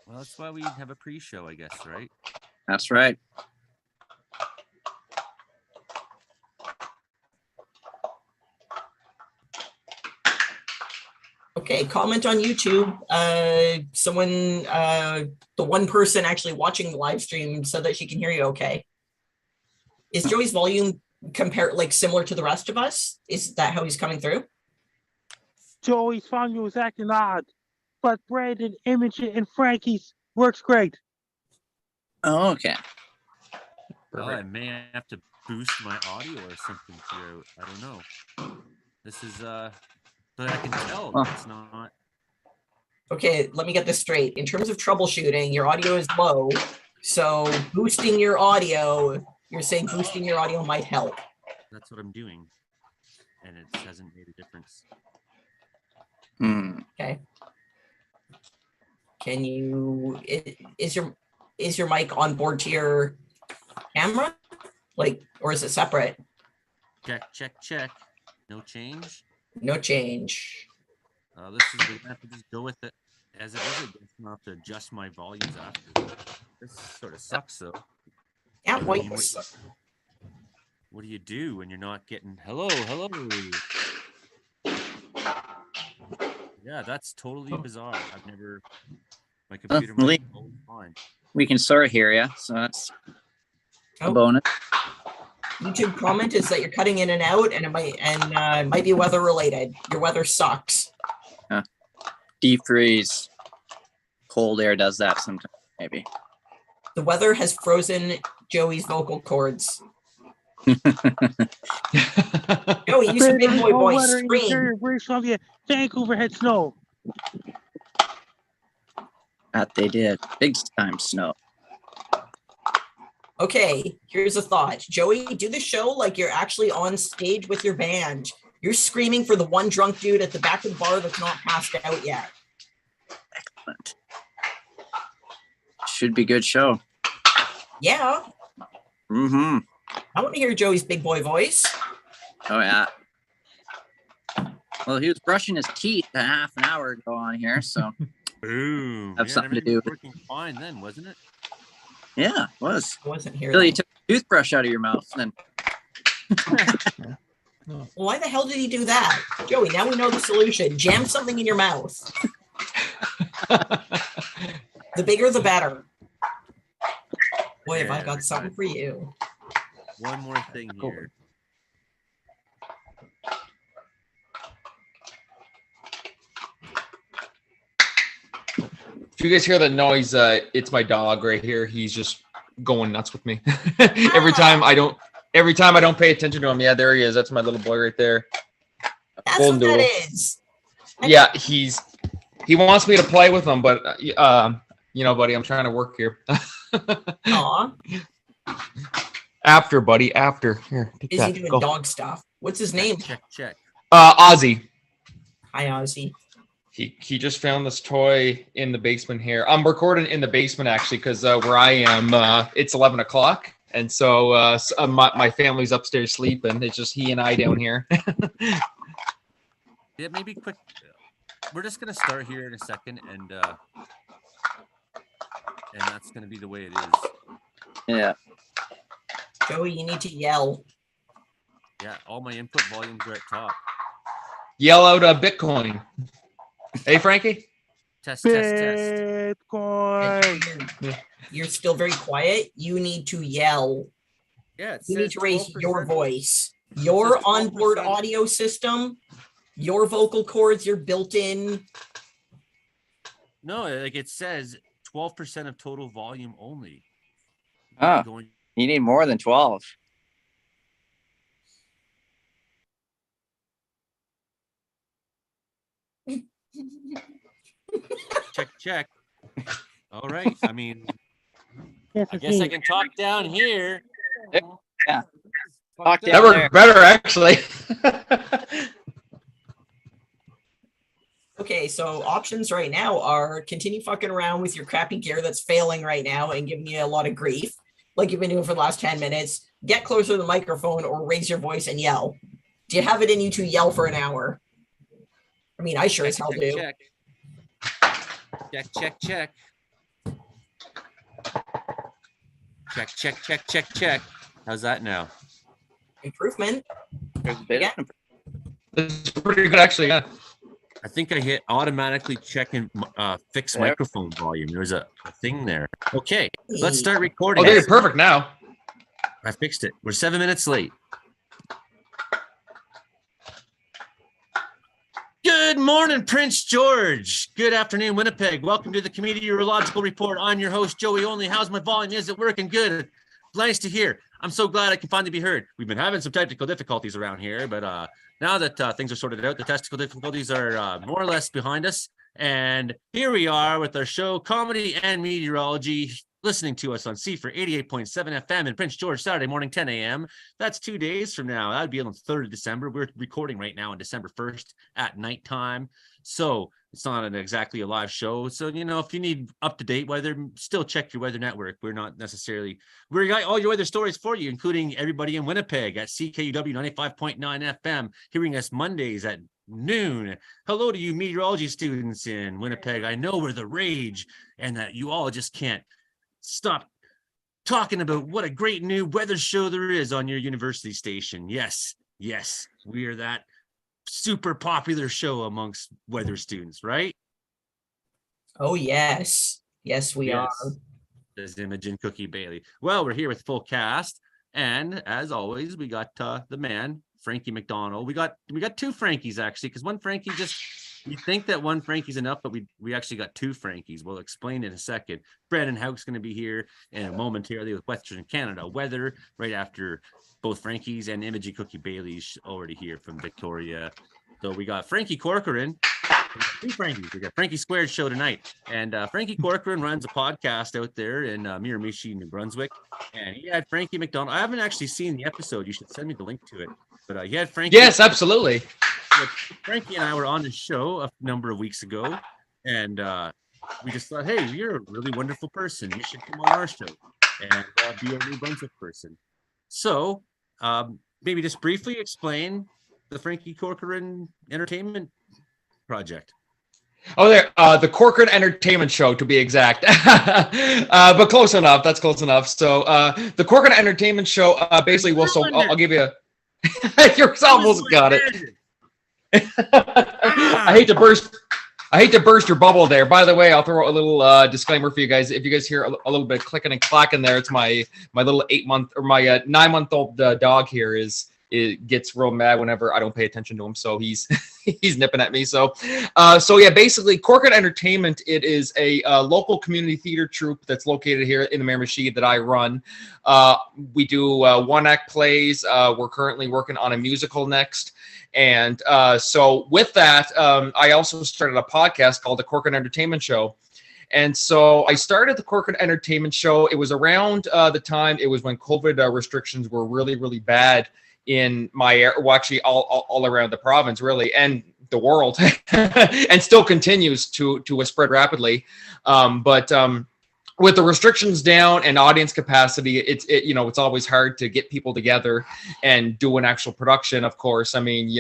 Speaker 1: Well, that's why we have a pre-show, I guess, right?
Speaker 2: That's right.
Speaker 3: Okay, comment on YouTube. Someone, the one person actually watching the live stream said that she can hear you okay. Is Joey's volume similar to the rest of us? Is that how he's coming through?
Speaker 5: Joey's volume was acting odd, but Brandon, Imogen, and Frankie's works great.
Speaker 2: Oh, okay.
Speaker 1: Oh, I may have to boost my audio or something through. I don't know. This is but I can tell it's not.
Speaker 3: Okay, let me get this straight. In terms of troubleshooting, your audio is low. So boosting your audio, you're saying boosting your audio might help.
Speaker 1: That's what I'm doing. And it hasn't made a difference.
Speaker 3: Okay. Can you is your mic on board to your camera? Or is it separate?
Speaker 1: Check. No change.
Speaker 3: No change.
Speaker 1: This is we're gonna have to just go with it as it is. I guess I'll have to adjust my volumes after. This sort of sucks though.
Speaker 3: Yeah,
Speaker 1: I mean,
Speaker 3: wait.
Speaker 1: what do you do when you're not getting hello? Yeah, that's totally bizarre. I've never my computer might be always fine.
Speaker 2: We can sort of hear you, so that's a
Speaker 3: Oh.
Speaker 2: bonus.
Speaker 3: YouTube comment is that you're cutting in and out, and it might be weather related. Your weather sucks.
Speaker 2: Deep freeze. Cold air does that sometimes, maybe.
Speaker 3: The weather has frozen Joey's vocal cords. Joey, use a big
Speaker 5: Brandon,
Speaker 3: boy
Speaker 5: cold
Speaker 3: voice.
Speaker 5: weather in
Speaker 3: Scream.
Speaker 5: Ontario, British Columbia, Vancouver had snow.
Speaker 2: That they did. Big time snow.
Speaker 3: Okay, here's a thought. Joey, do the show like you're actually on stage with your band. You're screaming for the one drunk dude at the back of the bar that's not passed out yet.
Speaker 2: Excellent. Should be good show.
Speaker 3: Yeah.
Speaker 2: Mm-hmm.
Speaker 3: I want to hear Joey's big boy voice.
Speaker 2: Oh yeah. Well, he was brushing his teeth a half an hour ago on here, so
Speaker 1: Boom.
Speaker 2: have
Speaker 1: Yeah,
Speaker 2: something to
Speaker 1: everything
Speaker 2: do
Speaker 1: was
Speaker 2: with it.
Speaker 1: working fine then, wasn't it?
Speaker 2: Yeah, it was.
Speaker 3: I wasn't here.
Speaker 2: Until you
Speaker 3: Then.
Speaker 2: took a toothbrush out of your mouth, then
Speaker 3: Why the hell did he do that? Joey, now we know the solution. Jam something in your mouth. The bigger, the better. Boy, have I
Speaker 1: Yeah,
Speaker 3: got something for you.
Speaker 1: One more thing here.
Speaker 4: If you guys hear that noise, it's my dog right here. He's just going nuts with me. Every time I don't pay attention to him. Yeah, there he is. That's my little boy right there.
Speaker 3: That's
Speaker 4: Golden
Speaker 3: what that
Speaker 4: doodle.
Speaker 3: is.
Speaker 4: Yeah, he wants me to play with him, but buddy, I'm trying to work here.
Speaker 3: Aw.
Speaker 4: After, buddy, after. Here, take
Speaker 3: Is
Speaker 4: that.
Speaker 3: he doing
Speaker 4: Go.
Speaker 3: dog stuff? What's his name?
Speaker 1: Check.
Speaker 4: Ozzy.
Speaker 3: Hi, Ozzy.
Speaker 4: He just found this toy in the basement here. I'm recording in the basement actually because where I am, it's 11 o'clock. And so my family's upstairs sleeping. It's just he and I down here.
Speaker 1: Yeah, maybe quick. We're just gonna start here in a second, and that's gonna be the way it is.
Speaker 2: yeah.
Speaker 3: Joey, you need to yell.
Speaker 1: Yeah, all my input volumes are at top.
Speaker 4: Yell out Bitcoin. Hey, Frankie?
Speaker 1: Test.
Speaker 5: Bitcoin.
Speaker 3: You're still very quiet. You need to yell.
Speaker 1: Yeah, it
Speaker 3: You need
Speaker 1: says
Speaker 3: to raise
Speaker 1: 12%.
Speaker 3: your voice. Your
Speaker 1: says
Speaker 3: onboard
Speaker 1: 12%.
Speaker 3: audio system, your vocal cords, your built-in.
Speaker 1: No, like it says 12% of total volume only.
Speaker 2: Oh,
Speaker 1: Going.
Speaker 2: you need more than 12.
Speaker 1: Check. All right. I mean,
Speaker 5: Yes,
Speaker 1: I
Speaker 5: it's
Speaker 1: guess I
Speaker 5: me.
Speaker 1: can talk down here.
Speaker 2: Yeah.
Speaker 1: Talk
Speaker 2: down
Speaker 4: That
Speaker 1: down.
Speaker 4: worked
Speaker 2: there.
Speaker 4: better, actually.
Speaker 3: Okay, so options right now are continue fucking around with your crappy gear that's failing right now and giving you a lot of grief, like you've been doing for the last 10 minutes. Get closer to the microphone or raise your voice and yell. Do you have it in you to yell for an hour? I mean, I sure as hell do.
Speaker 1: Check. Check. How's that now?
Speaker 3: Improvement.
Speaker 2: There's a bit
Speaker 3: Yeah.
Speaker 2: of
Speaker 4: It's pretty good, actually. Yeah.
Speaker 1: I think I hit automatically check and fix
Speaker 2: There.
Speaker 1: microphone volume. There's a thing there. Okay, let's start recording.
Speaker 4: Oh, there you're perfect now.
Speaker 1: I fixed it. We're 7 minutes late. Good morning, Prince George. Good afternoon, Winnipeg. Welcome to the Meteorological Report. I'm your host, Joey Only. How's my volume? Is it working good? Nice to hear. I'm so glad I can finally be heard. We've been having some technical difficulties around here, but now that things are sorted out, the technical difficulties are more or less behind us. And here we are with our show, Comedy and Meteorology, listening to us on C for 88.7 FM in Prince George, Saturday morning, 10 a.m. That's 2 days from now. That would be on the 3rd of December. We're recording right now on December 1st at nighttime. So it's not exactly a live show. So, if you need up-to-date weather, still check your weather network. We got all your weather stories for you, including everybody in Winnipeg at CKUW 95.9 FM, hearing us Mondays at noon. Hello to you meteorology students in Winnipeg. I know we're the rage and that you all just can't stop talking about what a great new weather show there is on your university station. Yes, we are that super popular show amongst weather students, right?
Speaker 3: Oh, yes. Yes, we are.
Speaker 1: There's Imogen Cookie Bailey. Well, we're here with full cast, and as always, we got the man, Frankie McDonald. We got two Frankies actually, because one Frankie you think that one Frankie's enough, but we actually got two Frankies. We'll explain in a second. Brandon Haug's going to be here in a momentarily with Western Canada weather right after both Frankies, and Imogen Cookie Bailey's already here from Victoria. So we got Frankie Corcoran. Two Frankies. We got Frankie Squared show tonight. And Frankie Corcoran runs a podcast out there in Miramichi, New Brunswick. And he had Frankie McDonald. I haven't actually seen the episode. You should send me the link to it. But he had Frankie.
Speaker 4: Yes, absolutely.
Speaker 1: Frankie and I were on the show a number of weeks ago. And we just thought, hey, you're a really wonderful person. You should come on our show and be a New Brunswick person. So maybe just briefly explain the Frankie Corcoran Entertainment Project.
Speaker 4: Oh, there, the Corcoran Entertainment Show, to be exact. But close enough. That's close enough. So the Corcoran Entertainment Show, basically, well, so I'll give you a. You're almost got it. I hate to burst your bubble there. By the way, I'll throw a little disclaimer for you guys. If you guys hear a little bit of clicking and clacking there, it's my little 9-month-old dog here it gets real mad whenever I don't pay attention to him. So he's he's nipping at me. So yeah, basically Corcoran Entertainment, it is a local community theater troupe that's located here in the Miramichi that I run. We do one-act plays. We're currently working on a musical next. And so with that, I also started a podcast called the Corcoran Entertainment Show. And so I started the Corcoran Entertainment Show. It was around the time, it was when COVID restrictions were really, really bad in my area, well, actually all around the province, really, and the world, and still continues to spread rapidly. But with the restrictions down and audience capacity, it's always hard to get people together and do an actual production. Of course, I mean,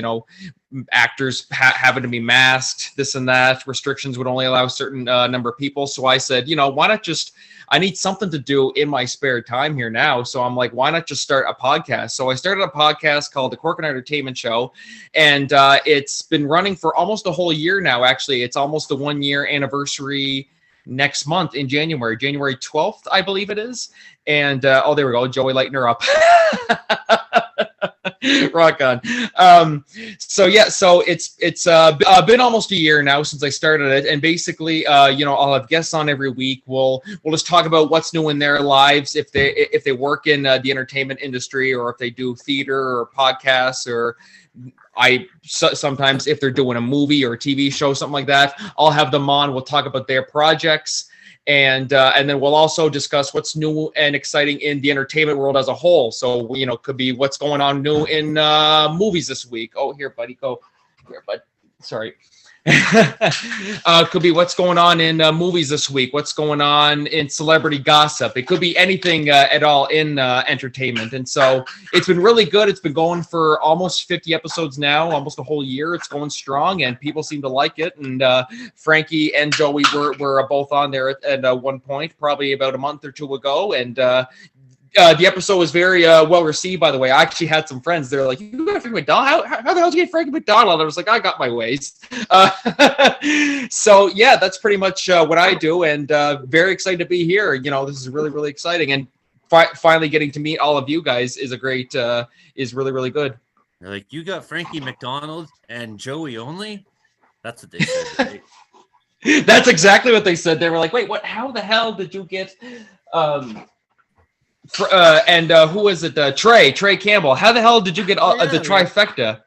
Speaker 4: actors having to be masked, this and that. Restrictions would only allow a certain number of people. So I said, why not just? I need something to do in my spare time here now. So I'm like, why not just start a podcast? So I started a podcast called the Corcoran Entertainment Show, and it's been running for almost a whole year now. Actually, it's almost the 1-year anniversary next month in January 12th, I believe it is. And there we go, Joey, lighten her up. Rock on. So yeah, so it's been almost a year now since I started it, and basically, I'll have guests on every week. We'll just talk about what's new in their lives, if they work in the entertainment industry, or if they do theater or podcasts, or sometimes if they're doing a movie or a TV show, something like that, I'll have them on. We'll talk about their projects. And then we'll also discuss what's new and exciting in the entertainment world as a whole. So, could be what's going on new in movies this week. Oh, here, buddy, go. Here, bud. Sorry. Could be what's going on in movies this week, what's going on in celebrity gossip. It could be anything at all in entertainment. And so it's been really good. It's been going for almost 50 episodes now, almost a whole year. It's going strong, and people seem to like it. And Frankie and Joey were both on there at one point, probably about a month or two ago. And the episode was very well received, by the way. I actually had some friends. They're like, "You got Frankie McDonald? How the hell did you get Frankie McDonald?" I was like, "I got my ways." So yeah, that's pretty much what I do, and very excited to be here. This is really, really exciting, and finally getting to meet all of you guys is is really, really good.
Speaker 1: They're like, "You got Frankie McDonald and Joey only?" That's what they said. Right?
Speaker 4: That's exactly what they said. They were like, "Wait, what? How the hell did you get?" Who was it? Trey Campbell. How the hell did you get the trifecta?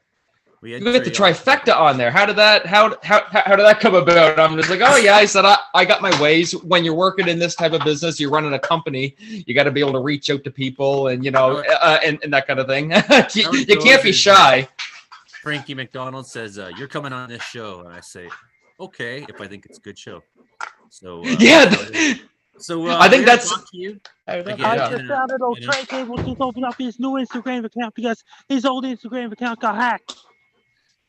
Speaker 4: You get the trifecta on there. How did that come about? I'm just like, oh yeah, I said I got my ways. When you're working in this type of business, you're running a company, you got to be able to reach out to people, and and that kind of thing. you can't be shy.
Speaker 1: Frankie McDonald says, "You're coming on this show," and I say, "Okay, if I think it's a good show." So So
Speaker 4: I think that's.
Speaker 5: I just found out old Trey Cable just opened up his new Instagram account because his old Instagram account got hacked.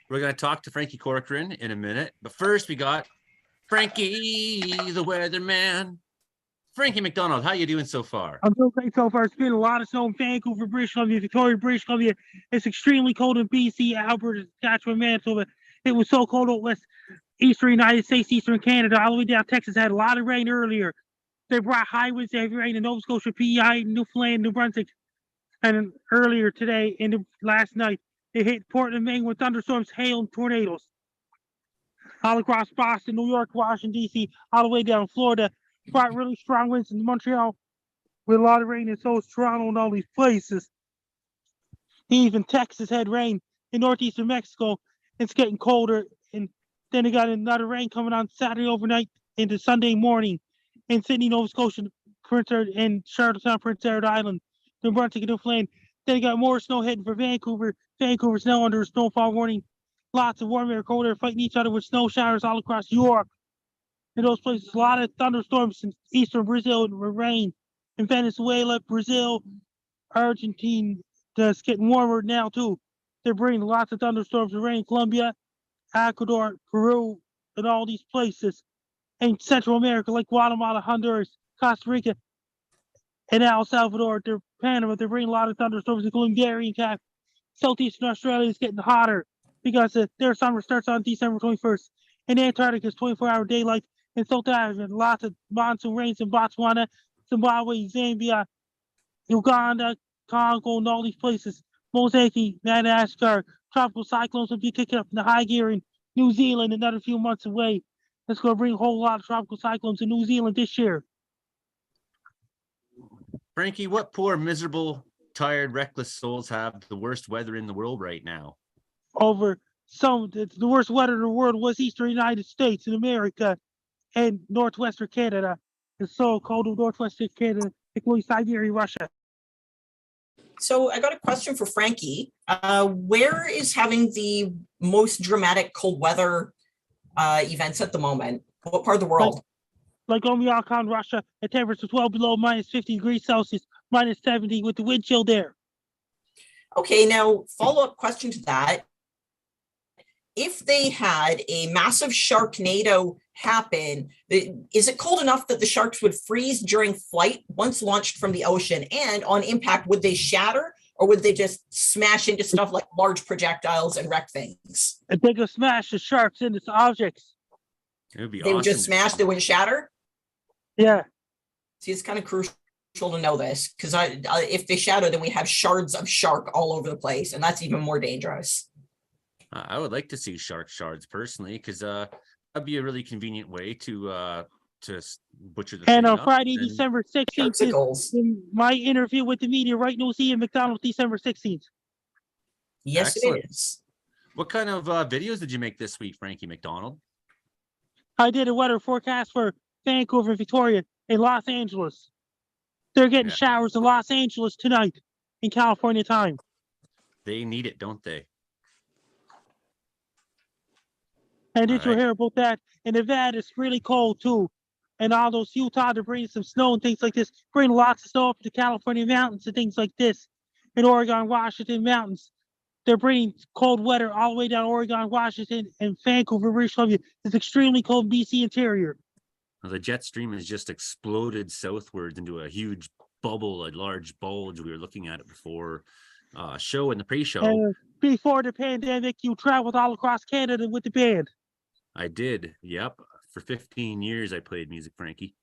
Speaker 1: We're going to talk to Frankie Corcoran in a minute. But first, we got Frankie, the weatherman. Frankie McDonald, how you doing so far?
Speaker 5: I'm doing great so far. It's been a lot of snow in Vancouver, British Columbia, Victoria, British Columbia. It's extremely cold in BC, Alberta, Saskatchewan, Manitoba. It was so cold out west, eastern United States, eastern Canada, all the way down Texas. Had a lot of rain earlier. They brought high winds to heavy rain in Nova Scotia, PEI, Newfoundland, New Brunswick. And then today, last night, it hit Portland, Maine with thunderstorms, hail, and tornadoes. All across Boston, New York, Washington, D.C., all the way down Florida. Brought really strong winds in Montreal with a lot of rain, and so is Toronto and all these places. Even Texas had rain in northeastern Mexico. It's getting colder, and then they got another rain coming on Saturday overnight into Sunday morning in Sydney, Nova Scotia, Prince Edward, and Charlottetown, Prince Edward Island, New Brunswick, and Newfoundland. Then they got more snow heading for Vancouver. Vancouver's now under a snowfall warning. Lots of warm air, cold air fighting each other with snow showers all across Europe. in those places. A lot of thunderstorms in eastern Brazil and rain. In Venezuela, Brazil, Argentina, it's getting warmer now too. They're bringing lots of thunderstorms and rain. Colombia, Ecuador, Peru, and all these places. In Central America, like Guatemala, Honduras, Costa Rica, and El Salvador, Panama, they're bringing a lot of thunderstorms, including Darien Cap. Southeastern Australia is getting hotter because their summer starts on December 21st. In Antarctica, it's 24-hour daylight. In South Africa, lots of monsoon rains in Botswana, Zimbabwe, Zambia, Uganda, Congo, and all these places. Mozambique, Madagascar, tropical cyclones will be kicking up in the high gear in New Zealand another few months away. It's going to bring a whole lot of tropical cyclones in New Zealand this year.
Speaker 1: Frankie, what poor, miserable, tired, reckless souls have the worst weather in the world right now?
Speaker 5: The worst weather in the world was Eastern United States and America and Northwestern Canada. The so-called Northwestern Canada, including Siberia, Russia.
Speaker 3: So I got a question for Frankie. Where is having the most dramatic cold weather events at the moment? What part of the world?
Speaker 5: Like Oymyakon, Russia, at temperatures well below minus 50 degrees Celsius, minus 70 with the wind chill there.
Speaker 3: Okay, now follow-up question to that. If they had a massive sharknado happen, is it cold enough that the sharks would freeze during flight once launched from the ocean? And on impact, would they shatter or would they just smash into stuff like large projectiles and wreck things?
Speaker 5: And they could smash the sharks into objects.
Speaker 1: It would be
Speaker 3: They would just smash, they wouldn't shatter?
Speaker 5: Yeah.
Speaker 3: See, it's kind of crucial to know this because if they shatter, then we have shards of shark all over the place, and that's even more dangerous.
Speaker 1: I would like to see shark shards personally, because that'd be a really convenient way to butcher the
Speaker 5: And
Speaker 1: thing
Speaker 5: on
Speaker 1: up.
Speaker 5: Friday, December 16th, is my interview with the media right now. See in McDonald's, December 16th.
Speaker 3: Yes,
Speaker 1: Excellent.
Speaker 3: it is.
Speaker 1: What kind of videos did you make this week, Frankie McDonald?
Speaker 5: I did a weather forecast for Vancouver, Victoria, and Los Angeles. They're getting showers in Los Angeles tonight in California time.
Speaker 1: They need it, don't they?
Speaker 5: And did you hear about that? In Nevada, it's really cold too. And all those Utah, they're bringing some snow and things like this. Bring lots of snow up to California mountains and things like this. In Oregon, Washington mountains, they're bringing cold weather all the way down Oregon, Washington, and Vancouver, British Columbia. It's extremely cold in BC interior.
Speaker 1: Well, the jet stream has just exploded southwards into a huge bubble, a large bulge. We were looking at it before show in the pre-show.
Speaker 5: Before the pandemic, you traveled all across Canada with the band.
Speaker 1: I did. Yep. For 15 years, I played music, Frankie.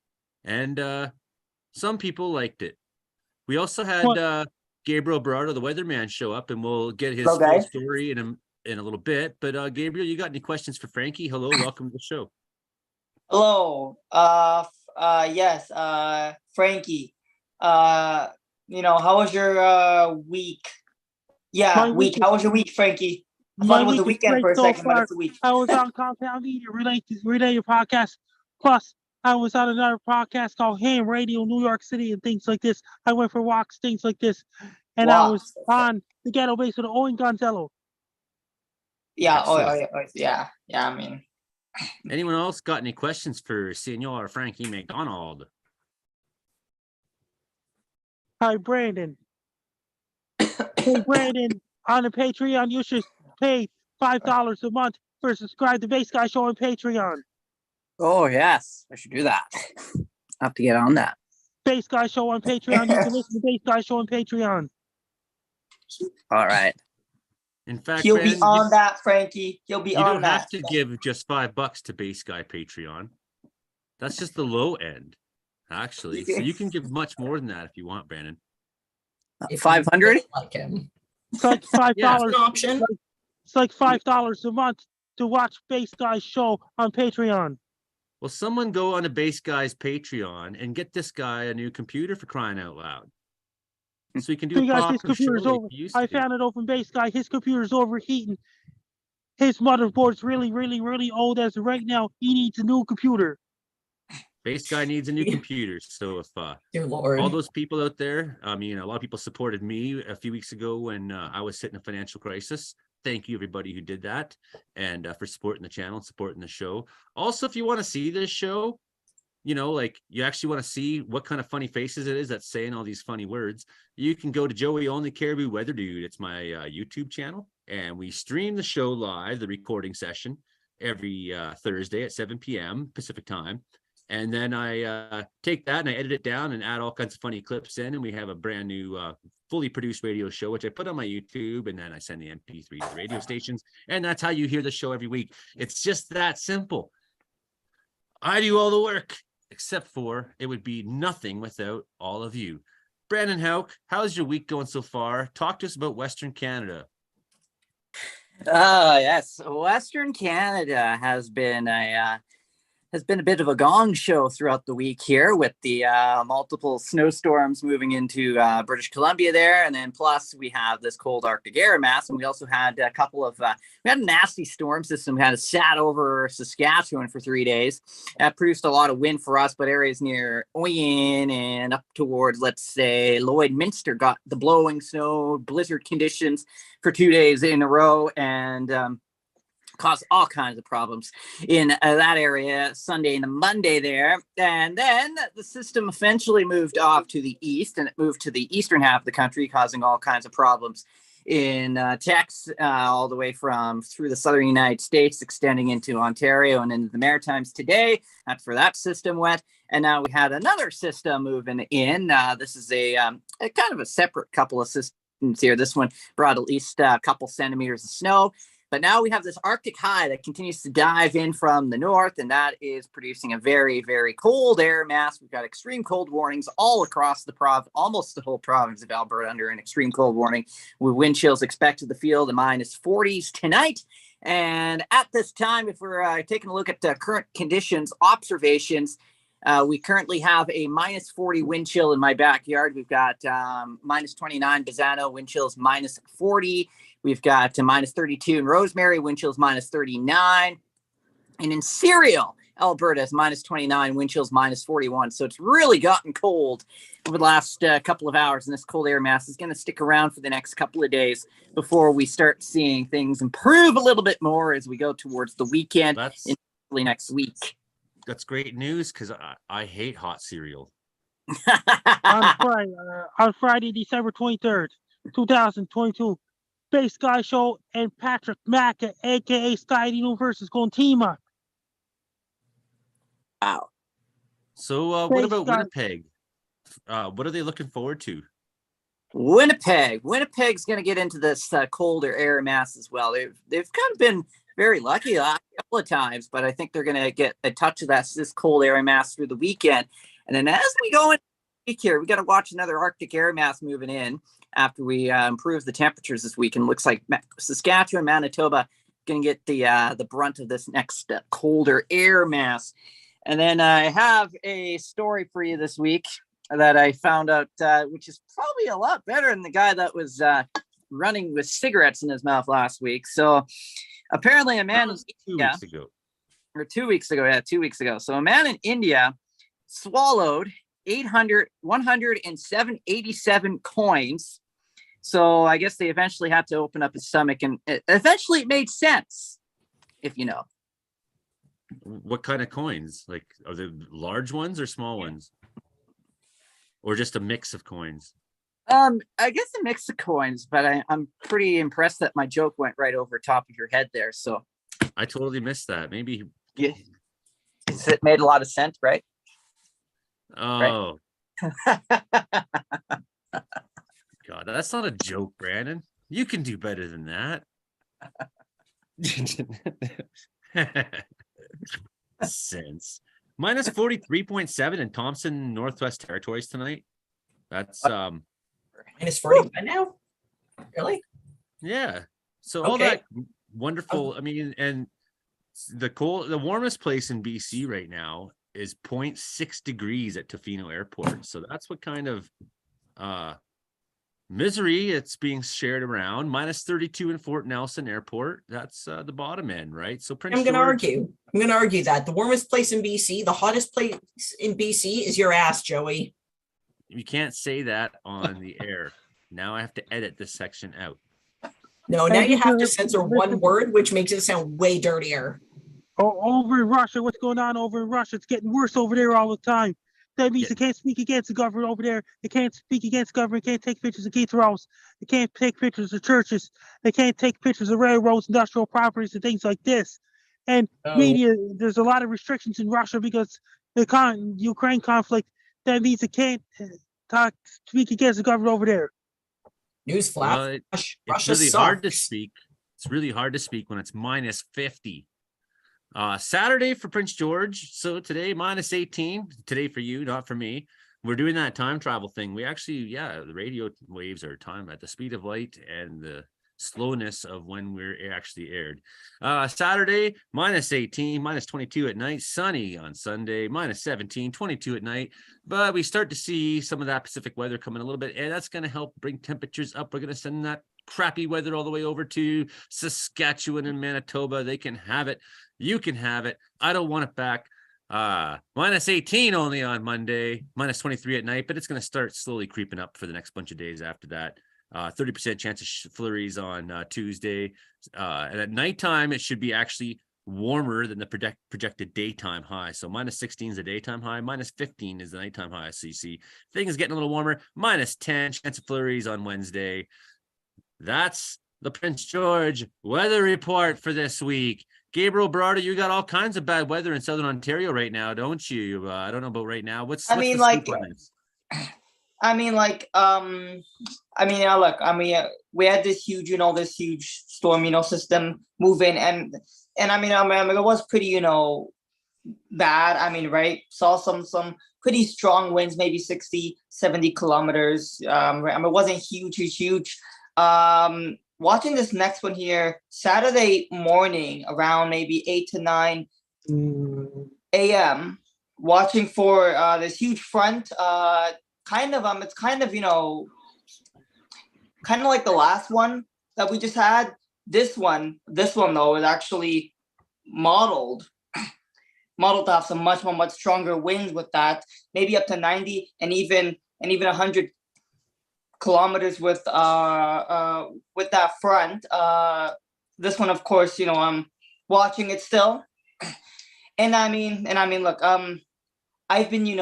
Speaker 1: And some people liked it. We also had Gabriel Berardo, the weatherman, show up, and we'll get his full story in a little bit. But Gabriel, you got any questions for Frankie? Hello, welcome to the show.
Speaker 6: Hello. Yes. Frankie. How was your week? Yeah, week. How was your week, Frankie? I thought it was the weekend for a second, but it's a week.
Speaker 5: I was on Compound Media related podcast. Plus, I was on another podcast called Ham Radio New York City and things like this. I went for walks, things like this. And I was on the Ghetto Base with Owen Gonzalo.
Speaker 6: Yeah, yeah. I mean.
Speaker 1: Anyone else got any questions for Senor Frankie McDonald?
Speaker 5: Hi, Brandon. Hey, Brandon, on the Patreon, you should pay $5 a month for subscribe to Bass Guy Show on Patreon.
Speaker 2: Oh, yes. I should do that. I have to get on that.
Speaker 5: Bass Guy Show on Patreon. You can listen to Bass Guy Show on Patreon.
Speaker 2: All right.
Speaker 1: In fact,
Speaker 6: he'll
Speaker 1: Brandon,
Speaker 6: be on that, Frankie. He'll be on that.
Speaker 1: You don't have to give just $5 to Bass Guy Patreon. That's just the low end, actually. So you can give much more than that if you want, Brandon.
Speaker 2: 500?
Speaker 3: Like him.
Speaker 5: It's like $5.
Speaker 1: Yeah.
Speaker 3: An option.
Speaker 5: It's like $5 a month to watch Bass Guy's show on Patreon.
Speaker 1: Well, someone go on a Bass Guy's Patreon and get this guy a new computer, for crying out loud. So he can do
Speaker 5: Because his computer's over. I found it over in Bass Guy. His computer's overheating. His motherboard's really, really, really old as of right now. He needs a new computer.
Speaker 1: Bass Guy needs a new computer. So if
Speaker 3: Dear Lord.
Speaker 1: all those people out there, a lot of people supported me a few weeks ago when I was hitting a financial crisis. thank you everybody who did that, and for supporting the channel and supporting the show. Also, if you want to see this show, like you actually want to see what kind of funny faces it is that's saying all these funny words, you can go to Joey Only Caribou Weather Dude. It's my YouTube channel, and we stream the show live, the recording session, every Thursday at 7 p.m. Pacific time. And then I take that and I edit it down and add all kinds of funny clips in, and we have a brand new fully produced radio show, which I put on my YouTube, and then I send the MP3 to the radio stations, and that's how you hear the show every week. It's just that simple. I do all the work, except for it would be nothing without all of you. Brandon Houck, how's your week going so far? Talk to us about Western Canada.
Speaker 2: Yes, Western Canada has been a bit of a gong show throughout the week here, with the multiple snowstorms moving into British Columbia there, and then plus we have this cold Arctic air mass, and we also had a couple of we had a nasty storm system kind of sat over Saskatchewan for 3 days. That produced a lot of wind for us, but areas near Oyen and up towards, let's say, Lloydminster got the blowing snow, blizzard conditions for 2 days in a row, and caused all kinds of problems in that area Sunday and Monday there. And then the system eventually moved off to the east, and it moved to the eastern half of the country, causing all kinds of problems in Texas, all the way from through the southern United States, extending into Ontario and into the Maritimes today. That's where that system went. And now we had another system moving in. This is a kind of a separate couple of systems here. This one brought at least a couple centimeters of snow. But now we have this Arctic high that continues to dive in from the north, and that is producing a very, very cold air mass. We've got extreme cold warnings all across the province, almost the whole province of Alberta under an extreme cold warning, with wind chills expected to feel the -40s tonight. And at this time, if we're taking a look at the current conditions observations, we currently have a -40 wind chill in my backyard. We've got -29 Bizano, wind chills -40. We've got -32 in Rosemary, wind chills -39. And in Cereal, Alberta is -29, wind chills -41. So it's really gotten cold over the last couple of hours. And this cold air mass is going to stick around for the next couple of days before we start seeing things improve a little bit more as we go towards the weekend and early next week.
Speaker 1: That's great news, because I hate hot cereal.
Speaker 5: on Friday, December 23rd, 2022, Base Sky Show and Patrick Macca, aka Sky Universe, is going to team up.
Speaker 2: Wow.
Speaker 1: So what about Winnipeg? What are they looking forward to?
Speaker 2: Winnipeg's going to get into this colder air mass as well. They've kind of been very lucky a couple of times, but I think they're going to get a touch of this cold air mass through the weekend. And then as we go into the week here, we got to watch another Arctic air mass moving in after we improve the temperatures this week. And looks like Saskatchewan, Manitoba going to get the brunt of this next colder air mass. And then I have a story for you this week that I found out, which is probably a lot better than the guy that was running with cigarettes in his mouth last week. So apparently a man in India, 2 weeks ago. So a man in India swallowed 187 coins. So I guess they eventually had to open up his stomach, and eventually it made sense, if you know.
Speaker 1: What kind of coins? Like, are they large ones or small ones? Or just a mix of coins?
Speaker 2: I guess a mix of coins, but I'm pretty impressed that my joke went right over top of your head there. So
Speaker 1: I totally missed that. Maybe
Speaker 2: it made a lot of sense, right?
Speaker 1: Oh. Right? God, that's not a joke, Brandon. You can do better than that. Sense. -43.7 in Thompson, Northwest Territories tonight. That's
Speaker 3: -40 now? Really?
Speaker 1: Yeah. So all that wonderful, I mean, and the warmest place in BC right now is 0.6 degrees at Tofino Airport. So that's what kind of misery it's being shared around. -32 in Fort Nelson Airport. That's the bottom end, right? So
Speaker 3: I'm going to argue that the warmest place in BC, the hottest place in BC is your ass, Joey.
Speaker 1: You can't say that on the air. Now I have to edit this section out.
Speaker 3: No, now
Speaker 5: And
Speaker 3: you have to
Speaker 5: listen,
Speaker 3: censor one
Speaker 5: listen,
Speaker 3: word, which makes it sound way dirtier.
Speaker 5: over in Russia, what's going on over in Russia? It's getting worse over there all the time. That means
Speaker 1: Yeah.
Speaker 5: they can't speak against the government over there. They can't speak against the government. Can't take pictures of cathedrals. They can't take pictures of churches. They can't take pictures of railroads, industrial properties, and things like this. And
Speaker 3: Oh.
Speaker 5: media, there's a lot of restrictions in Russia because the Ukraine conflict. That means they can't speak against the government over there.
Speaker 3: Newsflash.
Speaker 1: Well, it's
Speaker 3: Russia
Speaker 1: really hard to
Speaker 3: sucks.
Speaker 1: speak. It's really hard to speak when it's minus 50. Saturday for Prince George. So today, minus 18. Today for you, not for me. We're doing that time travel thing. We actually, the radio waves are time at the speed of light and the slowness of when we're actually aired. Saturday, minus 18, minus 22 at night. Sunny on Sunday, minus 17, 22 at night. But we start to see some of that Pacific weather coming a little bit, and that's going to help bring temperatures up. We're going to send that crappy weather all the way over to Saskatchewan and Manitoba. They can have it. You can have it. I don't want it back. Minus 18 only on Monday, minus 23 at night, but it's going to start slowly creeping up for the next bunch of days after that. 30% chance of flurries on Tuesday. And at nighttime, it should be actually warmer than the projected daytime high. So minus 16 is the daytime high, minus 15 is the nighttime high. So you see things getting a little warmer. Minus 10 chance of flurries on Wednesday. That's the Prince George weather report for this week. Gabriel Berardo, you got all kinds of bad weather in Southern Ontario right now, don't you? I don't know about right now. What's the scoop on this?
Speaker 6: We had this huge storm, system move in, and it was pretty, bad. Right? Saw some pretty strong winds, maybe 60, 70 kilometers. It wasn't huge. Watching this next one here, Saturday morning around maybe 8 to 9 a.m. Watching for this huge front. It's kind of like the last one that we just had. This one though is actually modeled to have some much stronger winds with that, maybe up to 90 and even 100 kilometers with that front. This one, of course, I'm watching it still, and look, I've been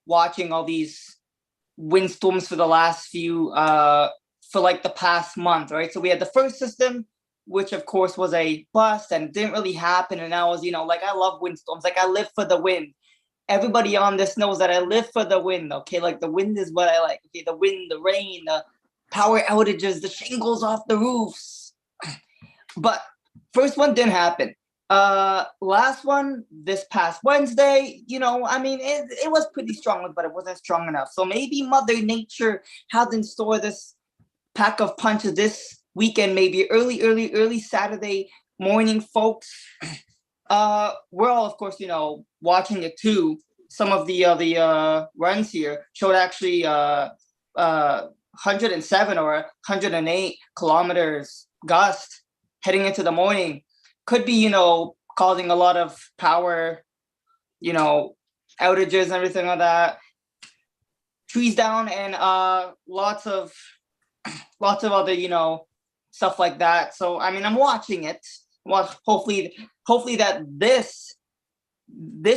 Speaker 6: watching all these windstorms for the last few for like the past month, right? So we had the first system, which of course was a bust and didn't really happen, and I was I love windstorms, I live for the wind. Everybody on this knows that I live for the wind, okay? Like the wind is what I like. Okay, the wind, the rain, the power outages, the shingles off the roofs. But first one didn't happen. Last one, this past Wednesday, it was pretty strong, but it wasn't strong enough. So maybe Mother Nature has in store this pack of punches this weekend, maybe early Saturday morning, folks. We're all, of course, watching it too. Some of the runs here showed actually 107 or 108 kilometers gust heading into the morning. Could be, causing a lot of power, outages and everything like that. Trees down and lots of other, stuff like that. So I'm watching it. Well, hopefully that this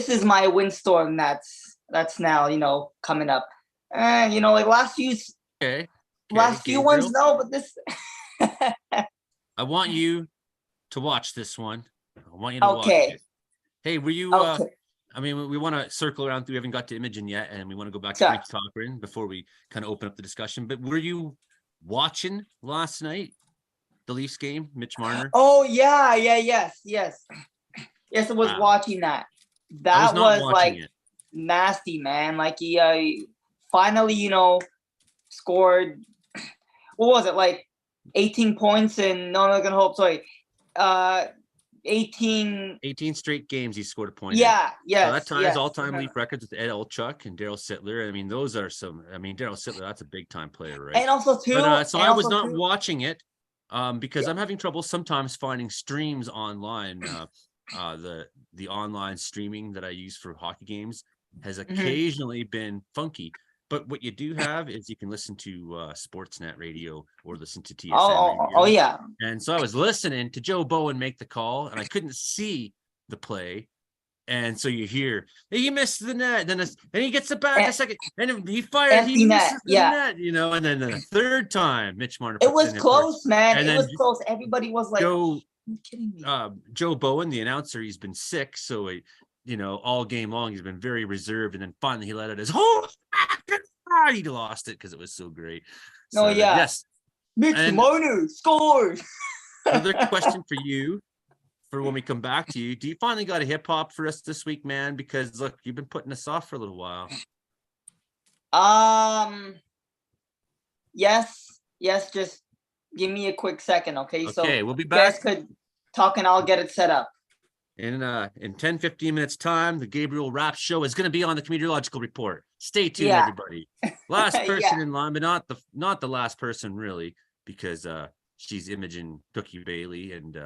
Speaker 6: is my windstorm that's now coming up. Like last few
Speaker 1: Gabriel,
Speaker 6: ones, no, but this.
Speaker 1: I want you to watch this one. I want you to watch
Speaker 6: Okay.
Speaker 1: it. Hey, were you?
Speaker 6: Okay.
Speaker 1: We want to circle around. We haven't got to Imogen yet, and we want to go back to
Speaker 6: Sure.
Speaker 1: Frankie Cochran before we kind of open up the discussion. But were you watching last night? The Leafs game, Mitch Marner.
Speaker 6: Oh yeah, yes. Yes, I was watching that. That was like nasty, man. Like he finally, scored. What was it, like 18 points and sorry, 18
Speaker 1: straight games he scored a point.
Speaker 6: Yeah, yes.
Speaker 1: So that ties
Speaker 6: yes.
Speaker 1: all-time Leaf records with Ed Olchuk and Daryl Sittler. Those are some. Daryl Sittler, that's a big-time player, right?
Speaker 6: And also too.
Speaker 1: But, so I was not watching it. Because I'm having trouble sometimes finding streams online. The online streaming that I use for hockey games has occasionally been funky. But what you do have is you can listen to Sportsnet radio or listen to TSN
Speaker 6: Oh,
Speaker 1: radio.
Speaker 6: yeah.
Speaker 1: And so I was listening to Joe Bowen make the call, and I couldn't see the play. And so you hear, hey, he missed the net, and he gets it back a second, and then he fired,
Speaker 6: empty
Speaker 1: he
Speaker 6: net,
Speaker 1: misses the net, you know, and then the third time, Mitch Marner.
Speaker 6: It was close, man.
Speaker 1: And
Speaker 6: it was close. Everybody was like,
Speaker 1: Joe,
Speaker 6: "Are you kidding me?"
Speaker 1: Joe Bowen, the announcer, he's been sick, so you know, all game long he's been very reserved, and then finally he let it his he lost it because it was so great. So yes,
Speaker 6: Mitch Marner scores.
Speaker 1: Another question for you, for when we come back to you. Do you finally got a hip hop for us this week, man? Because look, you've been putting us off for a little while.
Speaker 6: Yes. Just give me a quick second, okay?
Speaker 1: Okay, we'll be back.
Speaker 6: You guys could talk and I'll get it set up.
Speaker 1: In 10-15 minutes time, the Gabriel Rapp Show is going to be on the Meteorological Report. Stay tuned, everybody. Last person in line, but not the last person really, because she's Imogen Cookie Bailey, and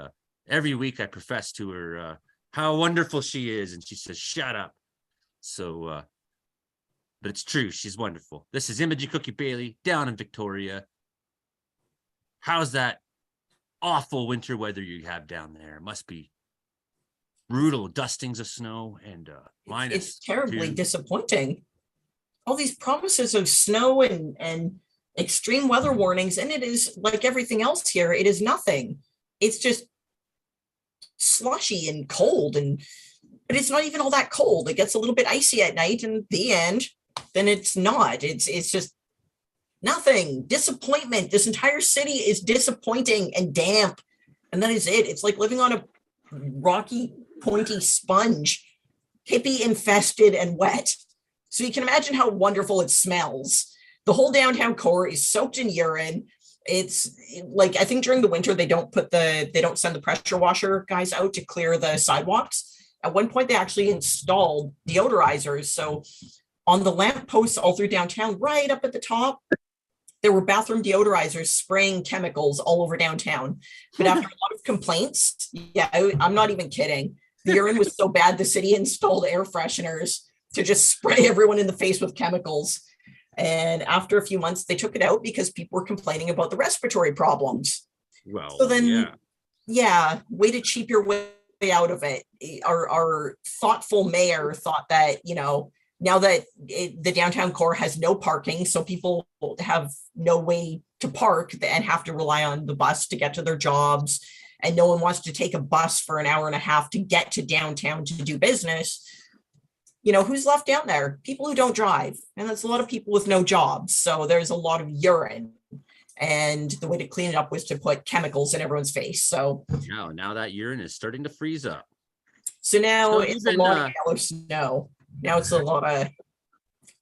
Speaker 1: every week I profess to her how wonderful she is, and she says, "Shut up." So, but it's true. She's wonderful. This is Imogen Cookie Bailey down in Victoria. How's that awful winter weather you have down there? It must be brutal dustings of snow and
Speaker 3: it's terribly disappointing. All these promises of snow and extreme weather warnings, and it is like everything else here. It is nothing. It's just slushy and cold, but it's not even all that cold. It gets a little bit icy at night, and the end, then it's not. It's just nothing. Disappointment. This entire city is disappointing and damp, and that is it. It's like living on a rocky, pointy sponge, hippie infested and wet. So you can imagine how wonderful it smells. The whole downtown core is soaked in urine. It's like, I think during the winter, they don't send the pressure washer guys out to clear the sidewalks. At one point, they actually installed deodorizers. So on the lampposts all through downtown, right up at the top, there were bathroom deodorizers spraying chemicals all over downtown. But after a lot of complaints, I'm not even kidding. The urine was so bad, the city installed air fresheners to just spray everyone in the face with chemicals. And after a few months, they took it out because people were complaining about the respiratory problems.
Speaker 1: Well,
Speaker 3: so then, way to cheap your way out of it. Our thoughtful mayor thought that, now that the downtown core has no parking, so people have no way to park and have to rely on the bus to get to their jobs, and no one wants to take a bus for an hour and a half to get to downtown to do business. Who's left down there? People who don't drive. And that's a lot of people with no jobs. So there's a lot of urine. And the way to clean it up was to put chemicals in everyone's face. So
Speaker 1: now that urine is starting to freeze up.
Speaker 3: So now it's a lot of yellow snow. Now it's a lot of,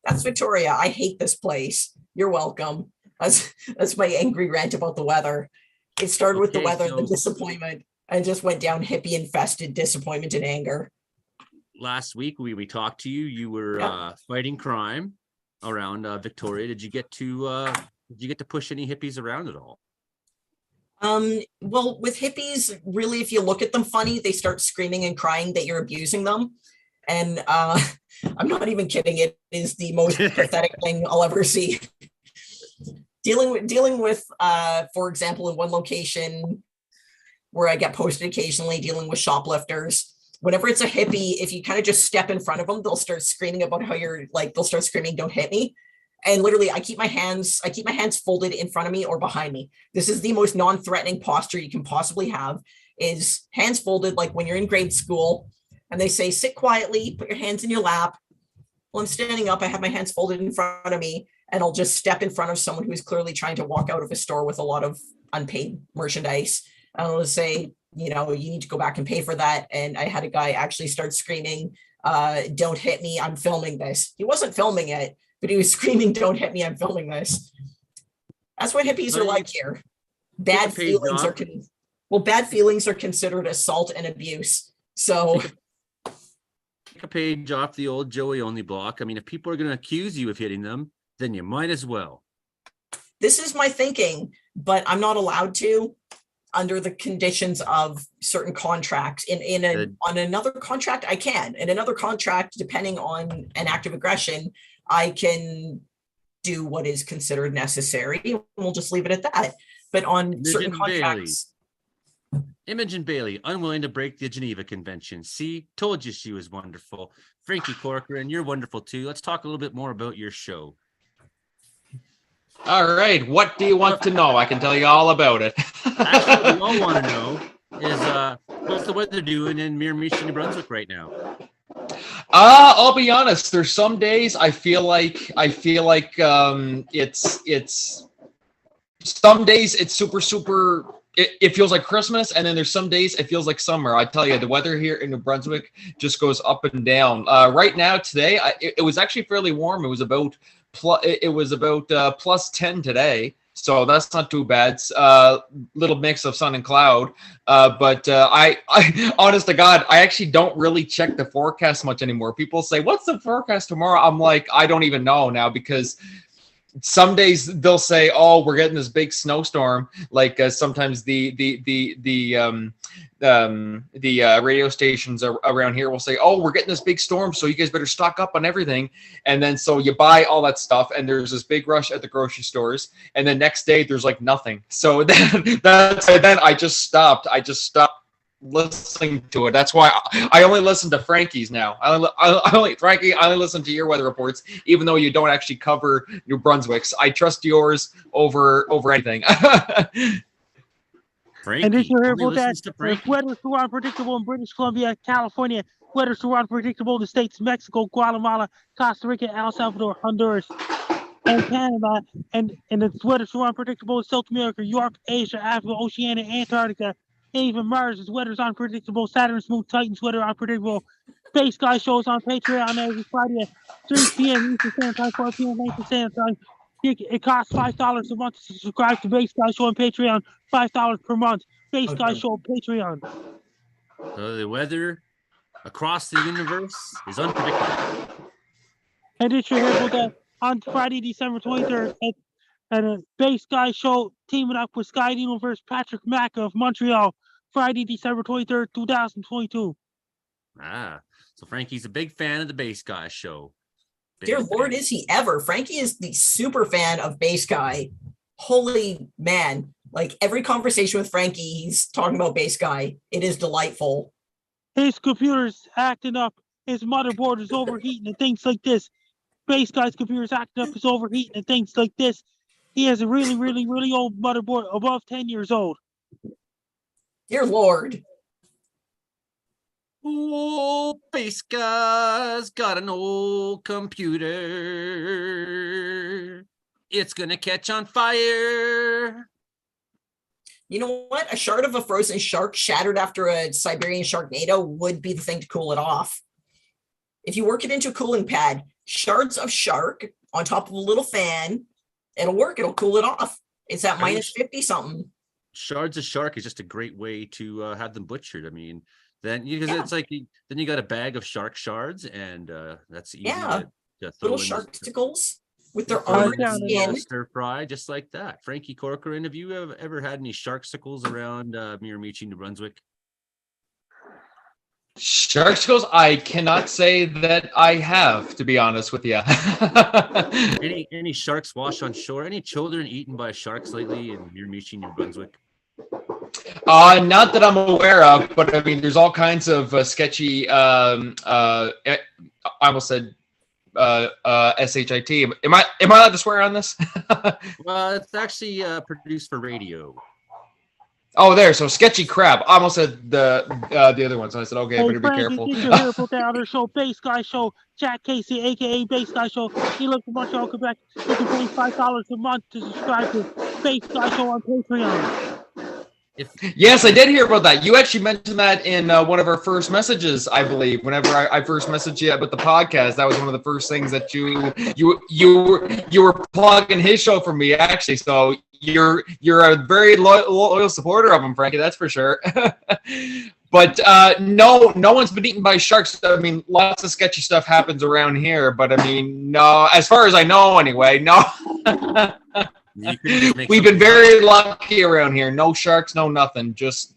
Speaker 3: that's Victoria. I hate this place. You're welcome. That's my angry rant about the weather. It started with the weather, the disappointment, and just went down hippie infested disappointment and anger.
Speaker 1: Last week we talked to you. You were fighting crime around Victoria. Did you get to push any hippies around at all?
Speaker 3: Well, with hippies, really, if you look at them funny, they start screaming and crying that you're abusing them. And I'm not even kidding. It is the most pathetic thing I'll ever see. Dealing with, for example, in one location where I get posted occasionally, dealing with shoplifters. Whenever it's a hippie, if you kind of just step in front of them, they'll start screaming about how they'll start screaming, "Don't hit me." And literally I keep my hands folded in front of me or behind me. This is the most non-threatening posture you can possibly have, is hands folded, like when you're in grade school and they say, "Sit quietly, put your hands in your lap." Well, I'm standing up, I have my hands folded in front of me, and I'll just step in front of someone who's clearly trying to walk out of a store with a lot of unpaid merchandise. And I'll just say, you need to go back and pay for that. And I had a guy actually start screaming, "Don't hit me, I'm filming this." He wasn't filming it, but he was screaming, "Don't hit me, I'm filming this." That's what hippies are like here. Bad feelings are considered assault and abuse. So
Speaker 1: take a page off the old Joey Only block. I mean, if people are going to accuse you of hitting them, then you might as well.
Speaker 3: This is my thinking, but I'm not allowed to, under the conditions of certain contracts. On another contract, I can. In another contract, depending on an act of aggression, I can do what is considered necessary. We'll just leave it at that. But on certain contracts.
Speaker 1: Imogen Bailey, unwilling to break the Geneva Convention. See, told you she was wonderful. Frankie Corcoran, you're wonderful too. Let's talk a little bit more about your show.
Speaker 4: All right. What do you want to know? I can tell you all about it.
Speaker 1: Actually, what we all want to know is what's the weather doing in Miramichi, New Brunswick right now?
Speaker 4: I'll be honest. There's some days I feel like it's some days it's super. It feels like Christmas, and then there's some days it feels like summer. I tell you, the weather here in New Brunswick just goes up and down. Right now, today, it was actually fairly warm. It was about plus 10 today, so that's not too bad. Little mix of sun and cloud. But I honest to God, I actually don't really check the forecast much anymore. People say, "What's the forecast tomorrow?" I'm like, I don't even know now, because some days they'll say, "Oh, we're getting this big snowstorm." Like sometimes the radio stations around here will say, "Oh, we're getting this big storm, so you guys better stock up on everything." And then so you buy all that stuff, and there's this big rush at the grocery stores. And then next day there's like nothing. So then I just stopped. Listening to it. That's why I only listen to Frankie's now. I only listen to your weather reports, even though you don't actually cover New Brunswick's. I trust yours over anything.
Speaker 1: Frankie,
Speaker 5: And did you hear
Speaker 1: only
Speaker 5: about that?
Speaker 1: listens to Frankie.
Speaker 5: Weather's so unpredictable in British Columbia, California. Weather's so unpredictable in the states Mexico, Guatemala, Costa Rica, El Salvador, Honduras, and Canada. And it's weather's so unpredictable in South America, Europe, Asia, Africa, Oceania, Antarctica. Even Mars' weather's unpredictable. Saturn's moon, Titan's weather unpredictable. Space Guy shows on Patreon every Friday at 3 p.m. Eastern Standard Time, 4 p.m. Eastern Standard Time. It costs $5 a month to subscribe to Space Guy Show on Patreon. $5 per month. Space Guy Show on Patreon.
Speaker 1: So the weather across the universe is unpredictable.
Speaker 5: And did you hear about that on Friday, December 23rd at a Space Guy Show teaming up with Sky Dino versus Patrick Mack of Montreal? Friday, December 23rd, 2022.
Speaker 1: So Frankie's a big fan of the Bass Guy Show.
Speaker 3: Dear Lord, is he ever? Frankie is the super fan of Bass Guy. Holy man. Like every conversation with Frankie, he's talking about Bass Guy. It is delightful.
Speaker 5: His computer's acting up. His motherboard is overheating and things like this. Bass Guy's computer's acting up, is overheating and things like this. He has a really, really, really old motherboard, above 10 years old.
Speaker 3: Dear Lord.
Speaker 1: Oh, Bass Guy's got an old computer. It's gonna catch on fire.
Speaker 3: You know what? A shard of a frozen shark shattered after a Siberian Sharknado would be the thing to cool it off. If you work it into a cooling pad, shards of shark on top of a little fan, it'll work. It'll cool it off. It's at minus 50 something.
Speaker 1: Shards of shark is just a great way to have them butchered. I mean, then it's like then you got a bag of shark shards, and that's easy to throw
Speaker 3: little
Speaker 1: in
Speaker 3: shark tickles with their
Speaker 1: armor
Speaker 3: armored skin.
Speaker 1: Stir fry just like that. Frankie Corcoran, have you ever had any sharksicles around Miramichi, New Brunswick?
Speaker 4: Sharksicles? I cannot say that I have, to be honest with you.
Speaker 1: Any sharks wash on shore? Any children eaten by sharks lately in Miramichi, New Brunswick?
Speaker 4: Not that I'm aware of, but I mean, there's all kinds of sketchy. I almost said SHIT. Am I allowed to swear on this?
Speaker 1: Well, it's actually produced for radio.
Speaker 4: Oh, there. So sketchy crab. I almost said the other one. So I said, okay, better be careful.
Speaker 5: Did you hear about that other show, Bass Guy Show? Jack Casey, aka Bass Guy Show. He lives in Montreal, Quebec. You can pay $5 a month to subscribe to Bass Guy Show on Patreon.
Speaker 4: Yes, I did hear about that. You actually mentioned that in one of our first messages, I believe. Whenever I first messaged you about the podcast, that was one of the first things that you were plugging his show for me, actually. So you're a very loyal supporter of him, Frankie. That's for sure. But no one's been eaten by sharks. I mean, lots of sketchy stuff happens around here, but I mean, no, as far as I know, anyway, no. We've been very lucky around here. No sharks, no nothing. Just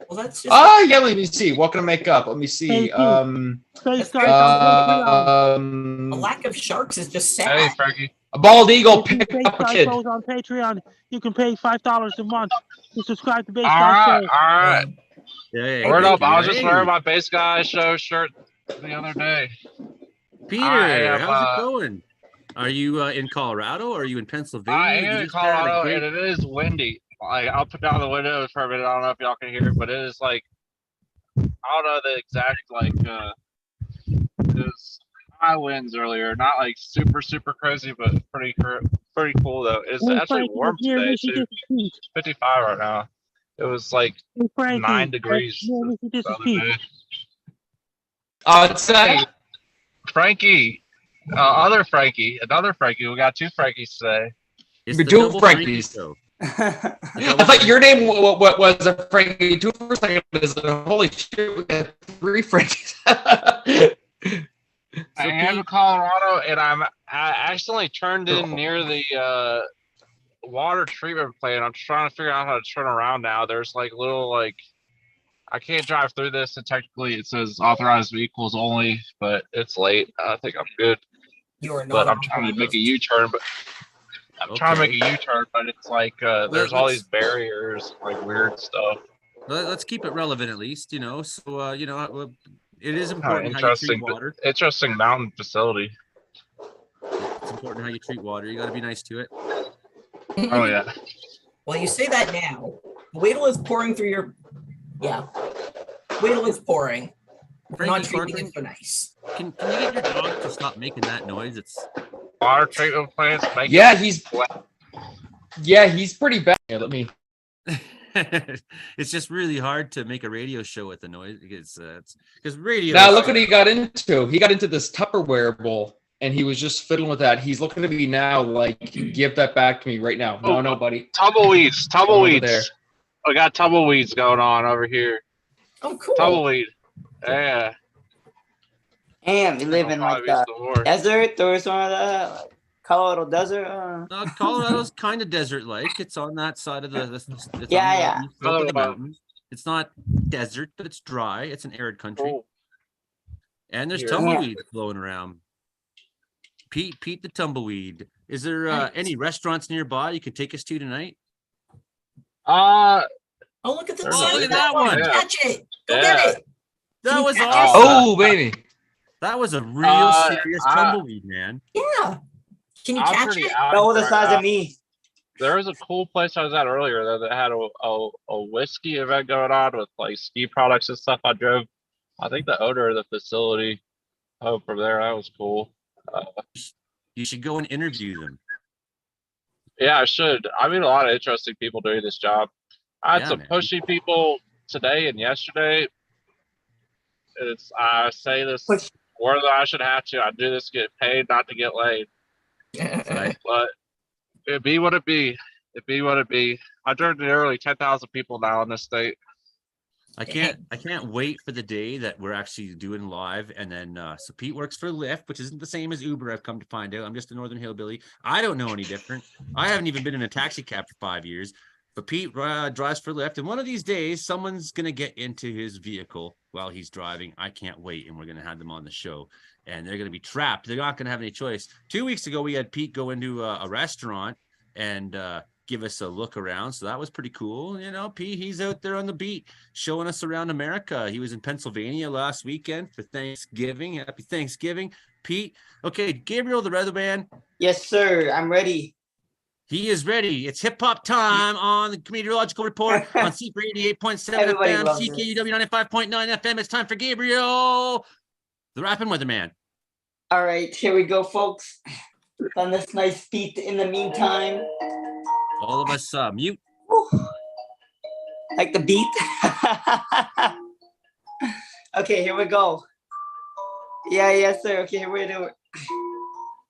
Speaker 3: Well, that's just.
Speaker 4: Yeah. Let me see. What can I make up? Let me see.
Speaker 5: Space
Speaker 3: That's
Speaker 5: Guy
Speaker 3: a
Speaker 4: Um,
Speaker 3: lack of sharks is just sad.
Speaker 7: Hey, Frankie.
Speaker 4: a bald eagle
Speaker 5: If you
Speaker 4: picked
Speaker 5: Base
Speaker 4: up a
Speaker 5: Guy
Speaker 4: kid.
Speaker 5: shows on Patreon, you can pay $5 a month to subscribe to Base
Speaker 7: All
Speaker 5: Guy
Speaker 7: right,
Speaker 5: Show.
Speaker 7: all right.
Speaker 1: Hey,
Speaker 7: Word
Speaker 1: thank
Speaker 7: up.
Speaker 1: you.
Speaker 7: I was just wearing
Speaker 1: Hey,
Speaker 7: my Base Guy Show shirt the other day. I
Speaker 1: Peter,
Speaker 7: am
Speaker 1: how's it going? Are you in Colorado or are you in
Speaker 7: I
Speaker 1: Pennsylvania?
Speaker 7: am
Speaker 1: You
Speaker 7: in
Speaker 1: just had a
Speaker 7: Colorado,
Speaker 1: great.
Speaker 7: and it is windy. Like, I'll put down the windows for a minute. I don't know if y'all can hear it, but it is like, I don't know the exact, like, it was high winds earlier. Not like super, super crazy, but pretty cool, though. It's
Speaker 5: Hey,
Speaker 7: actually
Speaker 5: Frankie,
Speaker 7: warm
Speaker 5: here,
Speaker 7: today,
Speaker 5: Missy,
Speaker 7: too.
Speaker 5: this is Pete.
Speaker 7: 55 right now. It was like
Speaker 5: Hey, Frankie,
Speaker 7: 9 degrees
Speaker 5: here, Missy, this
Speaker 7: the
Speaker 5: is
Speaker 7: other
Speaker 5: Pete.
Speaker 7: day.
Speaker 4: It's
Speaker 7: Hey, Frankie, another Frankie. We got 2 Frankies today.
Speaker 1: It's
Speaker 4: we
Speaker 1: the
Speaker 4: do
Speaker 1: double Frankie
Speaker 4: Frankies.
Speaker 1: show.
Speaker 4: I thought your name what was a Frankie. Two for a second. Holy shit, we got 3 Frankies.
Speaker 7: I am in
Speaker 1: Pete,
Speaker 7: Colorado, and I accidentally turned in near the water treatment plant. I'm trying to figure out how to turn around now. There's like little like I can't drive through this, and technically it says authorized vehicles only, but it's late. I think I'm good,
Speaker 3: You are
Speaker 7: but
Speaker 3: not.
Speaker 7: I'm trying to make a U-turn. But I'm trying to make a U-turn, but it's like there's all these barriers, like weird stuff.
Speaker 1: let's keep it relevant at least, you know. So it is
Speaker 7: Kind of
Speaker 1: important how you treat water.
Speaker 7: interesting mountain facility.
Speaker 1: It's important how you treat water. You got to be nice to it.
Speaker 7: Oh yeah.
Speaker 3: Well, you say that now. Wait till it's pouring through your. Yeah. Wait till it's pouring. We're not
Speaker 1: Frankie,
Speaker 3: treating it so nice.
Speaker 1: Can you get your dog to stop making that noise? It's
Speaker 7: Water treatment plants.
Speaker 4: He's pretty bad. Here, let me.
Speaker 1: it's just really hard to make a radio show with the noise because radio.
Speaker 4: Now look what he got into. He got into this Tupperware bowl, and he was just fiddling with that. He's looking at me now, like, give that back to me right now. No, buddy.
Speaker 7: Tumbleweeds.
Speaker 4: There.
Speaker 7: I got tumbleweeds going on over here.
Speaker 3: Oh, cool.
Speaker 7: Tumbleweed. Yeah.
Speaker 6: Damn, you live in like the desert or something like that? Like Colorado desert?
Speaker 1: Colorado's kind of desert-like. It's on that side of it's
Speaker 6: Yeah.
Speaker 1: on the slope of the mountains. It's not desert, but it's dry. It's an arid country.
Speaker 7: Oh.
Speaker 1: And there's tumbleweed flowing around. Pete the tumbleweed. Is there any restaurants nearby you could take us to tonight?
Speaker 3: Oh, look at the
Speaker 1: look at that one.
Speaker 3: Catch it. Go get it.
Speaker 1: That was
Speaker 3: catch
Speaker 1: awesome.
Speaker 4: Oh, baby.
Speaker 1: That was a real serious tumbleweed, man.
Speaker 3: Yeah. Can you catch it?
Speaker 6: Double the size of me.
Speaker 7: There was a cool place I was at earlier that had a whiskey event going on with like ski products and stuff. I think the owner of the facility from there. That was cool.
Speaker 1: You should go and interview them.
Speaker 7: Yeah, I should. I meet a lot of interesting people doing this job. I had some pushy people today and yesterday. I say this more than I should have to. I do this to get paid, not to get laid.
Speaker 1: Right.
Speaker 7: But it be what it be. It be what it be. I turned to nearly 10,000 people now in this state.
Speaker 1: I can't wait for the day that we're actually doing live. And then so Pete works for Lyft, which isn't the same as Uber. I've come to find out. I'm just a northern hillbilly. I don't know any different. I haven't even been in a taxi cab for 5 years. But Pete drives for Lyft, and one of these days, someone's going to get into his vehicle while he's driving. I can't wait, and we're going to have them on the show, and they're going to be trapped. They're not going to have any choice. 2 weeks ago, we had Pete go into a restaurant and give us a look around, so that was pretty cool. You know, Pete, he's out there on the beat showing us around America. He was in Pennsylvania last weekend for Thanksgiving. Happy Thanksgiving, Pete. Okay, Gabriel, the weatherman.
Speaker 6: Yes, sir. I'm ready.
Speaker 1: He is ready. It's hip hop time on the Meteorological Report on Secret 88.7 FM, CKUW 95.9 FM. It's time for Gabriel, the rapping weatherman.
Speaker 6: All right, here we go, folks. On this nice beat in the meantime.
Speaker 1: All of us mute.
Speaker 6: Like the beat. Okay, here we go. Yeah, yes, sir. Okay, here we do it.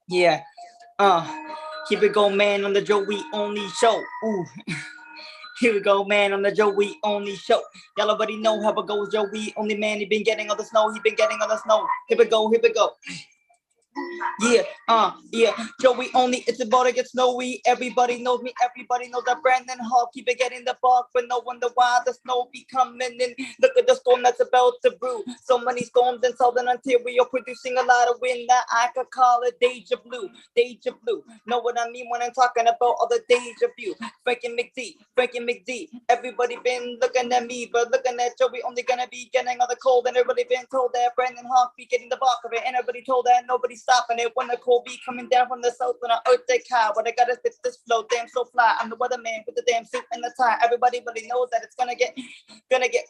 Speaker 6: Yeah. Here we go, man, on the Joey Only Show. Ooh. Here we go, man, on the Joey Only Show. Y'all already know how it goes, Joey Only, man. He been getting all the snow. He been getting all the snow. Here we go, here we go. Yeah. Joey only, it's about to get snowy. Everybody knows me, everybody knows that Brandon Hall keep it getting the ball, but no wonder why the snow be coming in. Look at the storm that's about to brew. So many storms in Southern Ontario producing a lot of wind that I could call it deja blue. Deja blue. Know what I mean when I'm talking about all the deja vu. Frankie McD. Everybody been looking at me, but looking at Joey only gonna be getting all the cold. And everybody been told that Brandon Hawk be getting the bulk of it. And everybody told that nobody's stopping it. When the cold be coming down from the south on an Arctic high, but I gotta fit this flow, damn so fly. I'm the weatherman with the damn suit and the tie. Everybody really knows that it's gonna get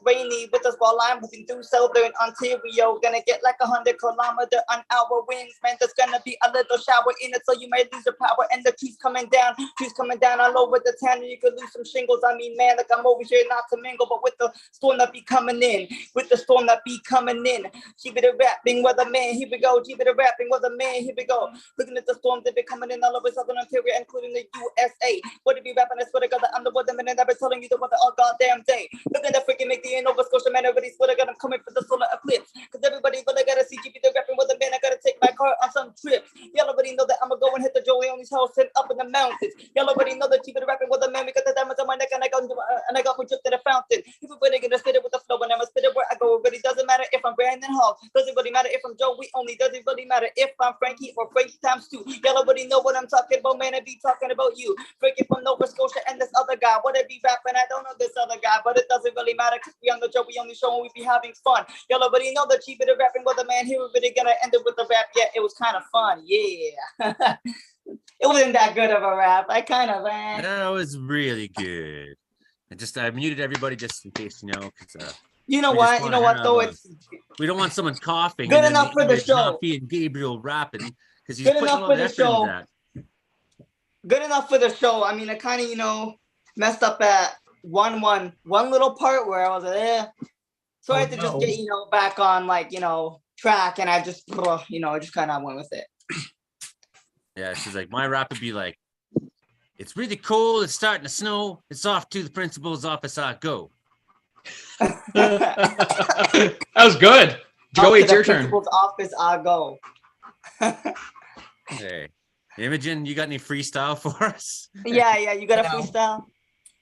Speaker 6: rainy with us while I'm moving through Southern Ontario. Gonna get like 100-kilometer-an-hour winds, man. There's gonna be a little shower in it, so you might lose your power. And the trees coming down all over the town, and you could lose some shingles. I mean, man, like I'm over here not to mingle, but with the storm that be coming in, keep it a rapping weatherman. Here we go, keep it a rapping weatherman. Here we go. Looking at the storms that be coming in all over Southern Ontario, including the USA. What to be rapping? I swear to God that I'm the weatherman, and I've been telling you the weather all goddamn day. Look at the freaking McD in Nova Scotia, man. Everybody swear to God I'm coming for the solar eclipse. Cause everybody really gotta see GB the rapping weatherman. I gotta take my car on some trips. Y'all already know that I'ma go and hit the Joey Only's house and up in the mountains. Y'all already know that GB the rapping weatherman. We got the diamonds on my neck and I got my drip to the fountain. Everybody gonna spit it with the flow, and I'ma spit it where I go. It really doesn't matter if I'm Brandon Hall. Doesn't really matter if I'm Joey Only. Doesn't really matter if I'm Frankie or Frankie times 2. Y'all already know what I'm talking about, man. I be talking about you. Frankie from Nova Scotia and this other guy. What I be rapping, I don't know this other guy, but it doesn't really matter because we on the Joey Only show and we be having fun. Y'all already know that cheap bit of rapping with the man here. We're really gonna end it with the rap. Yeah, it was kind of fun. Yeah. It wasn't that good of a rap. I kind of
Speaker 1: That was really good. I muted everybody just in case, because
Speaker 6: you know what? You know what though? It's
Speaker 1: we don't want someone coughing.
Speaker 6: good enough for the show.
Speaker 1: Not being Gabriel rapping because he's
Speaker 6: good
Speaker 1: putting
Speaker 6: enough
Speaker 1: a lot
Speaker 6: for
Speaker 1: of
Speaker 6: the
Speaker 1: effort
Speaker 6: show.
Speaker 1: into that.
Speaker 6: Good enough for the show. I mean, I kind of messed up at one little part where I was like, eh. So I had to just get back on track, and I just I just kind of went with it.
Speaker 1: Yeah, she's like, my rap would be like, it's really cold, it's starting to snow, it's off to the principal's office I go.
Speaker 4: That was good. Joey, it's your turn.
Speaker 6: Principal's office I go.
Speaker 1: Hey, Imogen, you got any freestyle for us?
Speaker 6: Yeah, you got a freestyle?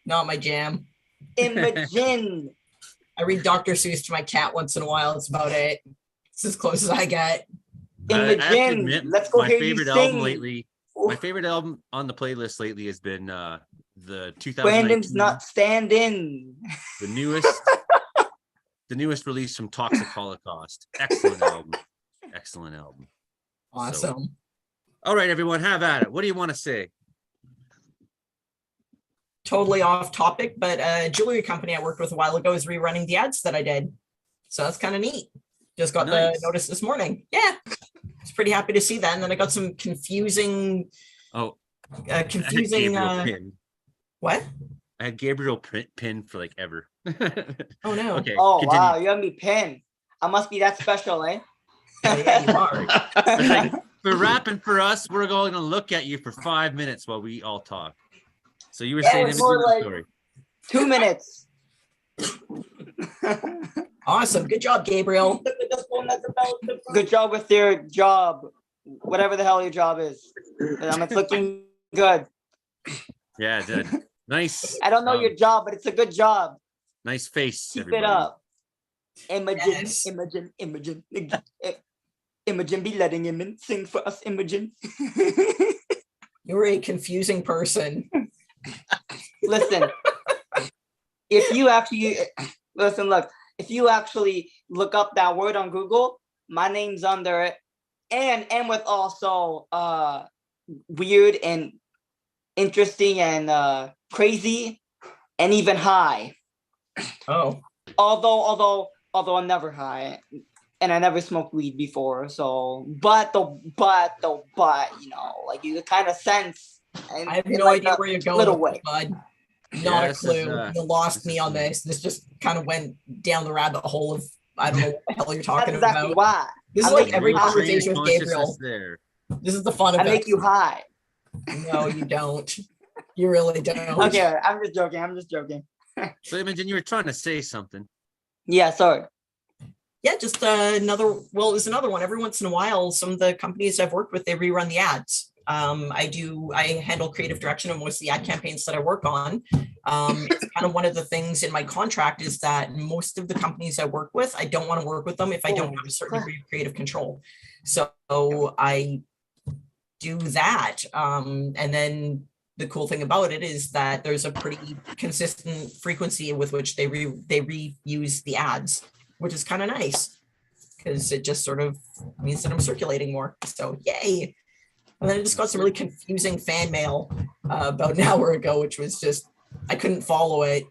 Speaker 3: Not my jam.
Speaker 6: Imogen.
Speaker 3: I read Dr. Seuss to my cat once in a while. It's about it. It's as close as I get.
Speaker 6: Imogen, let's go hear you sing.
Speaker 1: Album lately. My favorite album on the playlist lately has been the 2019.
Speaker 6: Brandon's Not Standing.
Speaker 1: The newest release from Toxic Holocaust. Excellent album.
Speaker 3: Awesome.
Speaker 1: So, all right, everyone, have at it. What do you want to say?
Speaker 3: Totally off topic, but a jewelry company I worked with a while ago is rerunning the ads that I did. So that's kind of neat. Just got the notice this morning. Yeah. I was pretty happy to see that. And then I got some confusing. What?
Speaker 1: I had Gabriel pin for ever.
Speaker 3: Oh no.
Speaker 1: Okay.
Speaker 6: Oh
Speaker 1: continue.
Speaker 6: wow, you have me pinned. I must be that special, eh?
Speaker 3: Yeah, you are.
Speaker 1: For rapping for us, we're going to look at you for 5 minutes while we all talk. So you were saying
Speaker 6: it's more like
Speaker 1: story.
Speaker 6: 2 minutes.
Speaker 3: Awesome. Good job, Gabriel.
Speaker 6: Good job with your job. Whatever the hell your job is. It's looking good.
Speaker 1: Yeah, it did. Nice.
Speaker 6: I don't know your job, but it's a good job.
Speaker 1: Nice face.
Speaker 6: Keep
Speaker 1: everybody.
Speaker 6: it up. Imogen,
Speaker 3: Yes.
Speaker 6: Imogen, be letting him sing for us, Imogen.
Speaker 3: You're a confusing person.
Speaker 6: Listen, if you actually look up that word on Google, my name's under it, and with also weird and interesting and crazy and even high.
Speaker 3: Oh.
Speaker 6: Although I'm never high and I never smoked weed before, so but you kind of sense. And
Speaker 3: I have no idea where you're going,
Speaker 6: little way.
Speaker 3: bud. Not a clue. You lost
Speaker 1: this
Speaker 3: me
Speaker 1: is
Speaker 3: on this. This just kind of went down the rabbit hole of I don't know what the hell you're talking
Speaker 6: That's exactly
Speaker 3: about.
Speaker 6: why.
Speaker 3: This is
Speaker 6: I
Speaker 3: like
Speaker 6: make
Speaker 3: every
Speaker 6: you
Speaker 3: conversation with Gabriel.
Speaker 1: Consciousness there.
Speaker 3: This is the fun of
Speaker 6: I
Speaker 3: it.
Speaker 6: make you high.
Speaker 3: No, you don't. You really don't.
Speaker 6: Okay, I'm just joking.
Speaker 1: So Imogen, you were trying to say something.
Speaker 6: Yeah, sorry.
Speaker 3: Yeah, just another. Well, it was another one. Every once in a while, some of the companies I've worked with, they rerun the ads. I handle creative direction of most of the ad campaigns that I work on. It's kind of one of the things in my contract is that most of the companies I work with, I don't want to work with them if I don't have a certain degree of creative control. So I do that. And then the cool thing about it is that there's a pretty consistent frequency with which they reuse the ads, which is kind of nice because it just sort of means that I'm circulating more. So yay. And then I just got some really confusing fan mail about an hour ago, which was just, I couldn't follow it.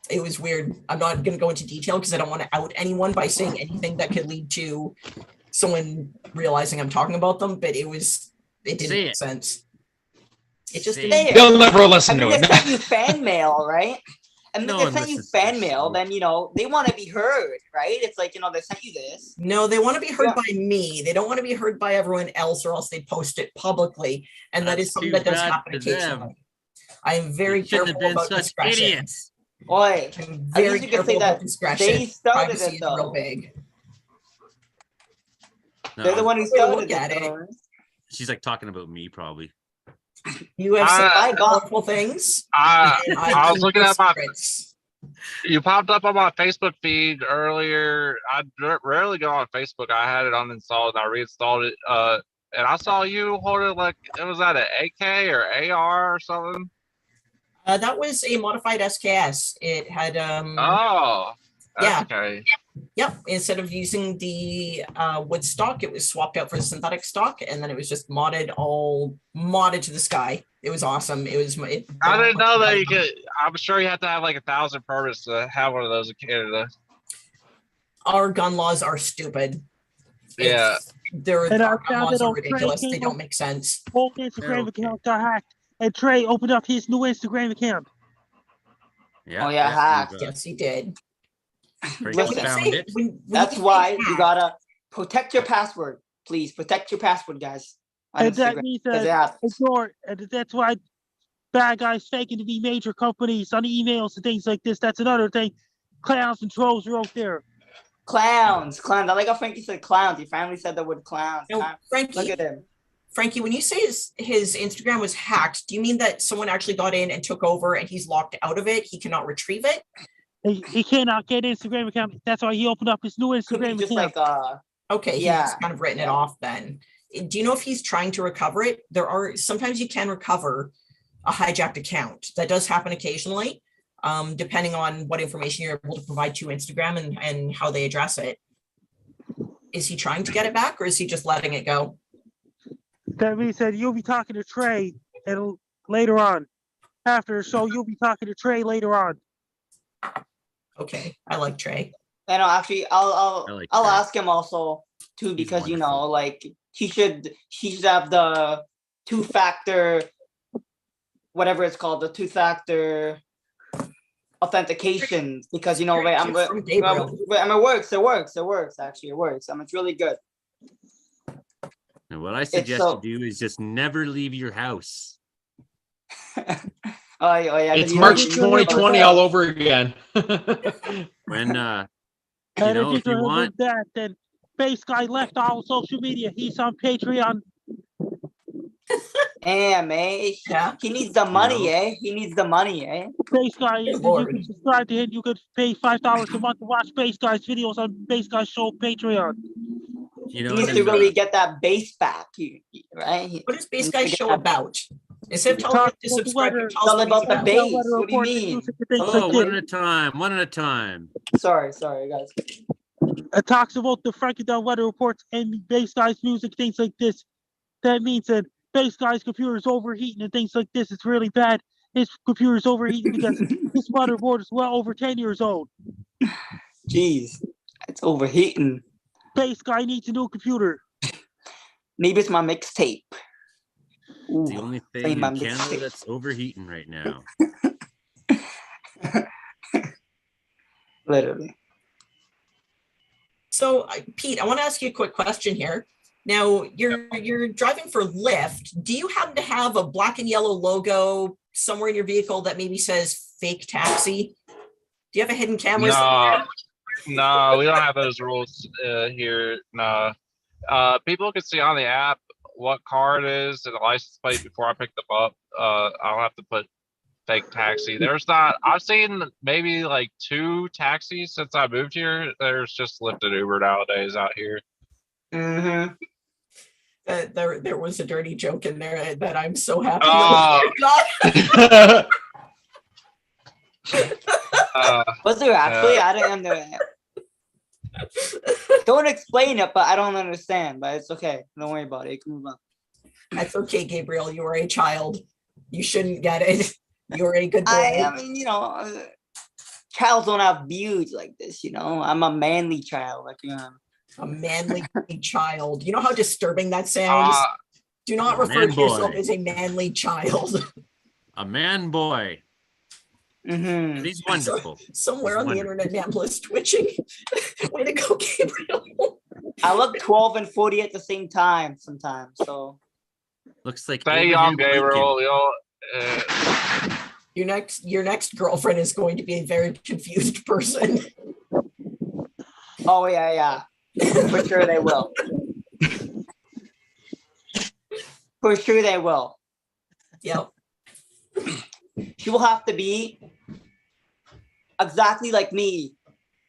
Speaker 3: It was weird. I'm not going to go into detail because I don't want to out anyone by saying anything that could lead to someone realizing I'm talking about them, but it didn't make sense. It just didn't.
Speaker 4: They'll never listen to
Speaker 6: They
Speaker 4: it.
Speaker 6: sent you fan mail, right? And
Speaker 1: No
Speaker 6: they
Speaker 1: one
Speaker 6: sent you
Speaker 1: listens to
Speaker 6: fan
Speaker 1: this
Speaker 6: mail,
Speaker 1: show.
Speaker 6: then they want to be heard, right? It's like, they sent you this.
Speaker 3: No, they want to be heard by me. They don't want to be heard by everyone else, or else they post it publicly. And that is something that does happen occasionally. I am very careful about discretion.
Speaker 1: Idiots.
Speaker 6: Boy,
Speaker 3: I'm very careful about discretion.
Speaker 6: They started
Speaker 3: Privacy
Speaker 6: it,
Speaker 3: is
Speaker 6: though.
Speaker 3: real big.
Speaker 6: They're the one who started
Speaker 3: at
Speaker 6: it.
Speaker 3: it.
Speaker 1: She's like talking about me, probably.
Speaker 3: You have said
Speaker 6: I got
Speaker 3: wonderful things.
Speaker 7: I was looking at my.
Speaker 3: secrets.
Speaker 7: You popped up on my Facebook feed earlier. I rarely go on Facebook. I had it uninstalled and I reinstalled it. And I saw you holding it was that an AK or AR or something?
Speaker 3: That was a modified SKS. It had
Speaker 7: Oh,
Speaker 3: yeah.
Speaker 7: Okay.
Speaker 3: Yep. Instead of using the wood stock, it was swapped out for the synthetic stock, and then it was just modded to the sky. It was awesome.
Speaker 7: I didn't know that you could. I'm sure you have to have 1,000 permits to have one of those in Canada.
Speaker 3: Our gun laws are stupid.
Speaker 7: Yeah.
Speaker 3: Our gun laws are ridiculous. They don't make sense.
Speaker 5: Whole Instagram account got hacked, and Trey opened up his new Instagram account.
Speaker 1: Yeah.
Speaker 6: hacked.
Speaker 3: Yes, he did.
Speaker 6: Listen, that's why you gotta protect your password. Please protect your password, guys.
Speaker 5: And that means that's why bad guys faking to be major companies on emails and things like this. That's another thing. Clowns and trolls are out there.
Speaker 6: Clowns. I like how Frankie said clowns. He finally said the word clowns.
Speaker 3: No, Frankie,
Speaker 6: look at him.
Speaker 3: Frankie, when you say his Instagram was hacked, do you mean that someone actually got in and took over and he's locked out of it? He cannot retrieve it?
Speaker 5: He cannot get an Instagram account. That's why he opened up his new Instagram account.
Speaker 3: Okay, he's kind of written it off then. Do you know if he's trying to recover it? Sometimes you can recover a hijacked account. That does happen occasionally, depending on what information you're able to provide to Instagram and how they address it. Is he trying to get it back, or is he just letting it go?
Speaker 5: That means that you'll be talking to Trey later on. After the show, you'll be talking to Trey later on.
Speaker 3: Okay, I like Trey.
Speaker 6: I know. Actually, I'll ask him also too, because he should have the two-factor, whatever it's called, the two-factor authentication, because it works actually. It works. It's really good.
Speaker 1: And what I suggest you do is just never leave your house.
Speaker 6: Oh yeah.
Speaker 4: It's March 2020 all over again.
Speaker 1: When
Speaker 5: if you want that, then Base Guy left all social media. He's on Patreon.
Speaker 6: Damn, He needs the money, He needs the money,
Speaker 5: Base Guy, you can subscribe to him. You could pay $5 a month to watch Base Guy's videos on Base Guy's show Patreon.
Speaker 6: He needs to really get that base back, right?
Speaker 3: What is Base Guy's show about? Instead of telling him to subscribe,
Speaker 6: it's all about the base. What do you mean?
Speaker 1: Oh, one at a time.
Speaker 6: Sorry, guys.
Speaker 5: It talks about the Frankie Down weather reports and Base Guy's music, things like this. That means that Base Guy's computer is overheating and things like this. It's really bad. His computer is overheating because his motherboard is well over 10 years old.
Speaker 6: Jeez, it's overheating.
Speaker 5: Base Guy needs a new computer.
Speaker 6: Maybe it's my mixtape.
Speaker 1: It's the only thing in Canada that's overheating right now.
Speaker 6: Literally.
Speaker 3: So, Pete, I want to ask you a quick question here. Now, you're driving for Lyft. Do you happen to have a black and yellow logo somewhere in your vehicle that maybe says fake taxi? Do you have a hidden camera?
Speaker 7: No. No, we don't have those rules here. No. People can see on the app what car it is and the license plate before I pick them up. I'll have to put fake taxi. There's not. I've seen maybe like 2 taxis since I moved here. There's just Lyft and Uber nowadays out here.
Speaker 6: Mm-hmm.
Speaker 3: There was a dirty joke in there that I'm so happy.
Speaker 7: Oh.
Speaker 6: Was there actually? I didn't understand. Don't explain it, but I don't understand. But it's okay. Don't worry about it. You can move on.
Speaker 3: That's okay, Gabriel. You are a child. You shouldn't get it. You're a good boy.
Speaker 6: I mean, childs don't have views like this. I'm a manly child. Like,
Speaker 3: A manly child. You know how disturbing that sounds? Do not refer to yourself as a manly child.
Speaker 1: A man boy.
Speaker 6: Mm-hmm.
Speaker 1: He's wonderful.
Speaker 3: Somewhere on the internet, Namla is twitching. Way to go, Gabriel.
Speaker 6: I look 12 and 40 at the same time sometimes. So
Speaker 1: looks like
Speaker 7: Stay young,
Speaker 1: Abraham
Speaker 7: Gabriel.
Speaker 3: Your next girlfriend is going to be a very confused person.
Speaker 6: Oh yeah. For sure they will. For sure they will.
Speaker 3: Yep.
Speaker 6: She will have to be exactly like me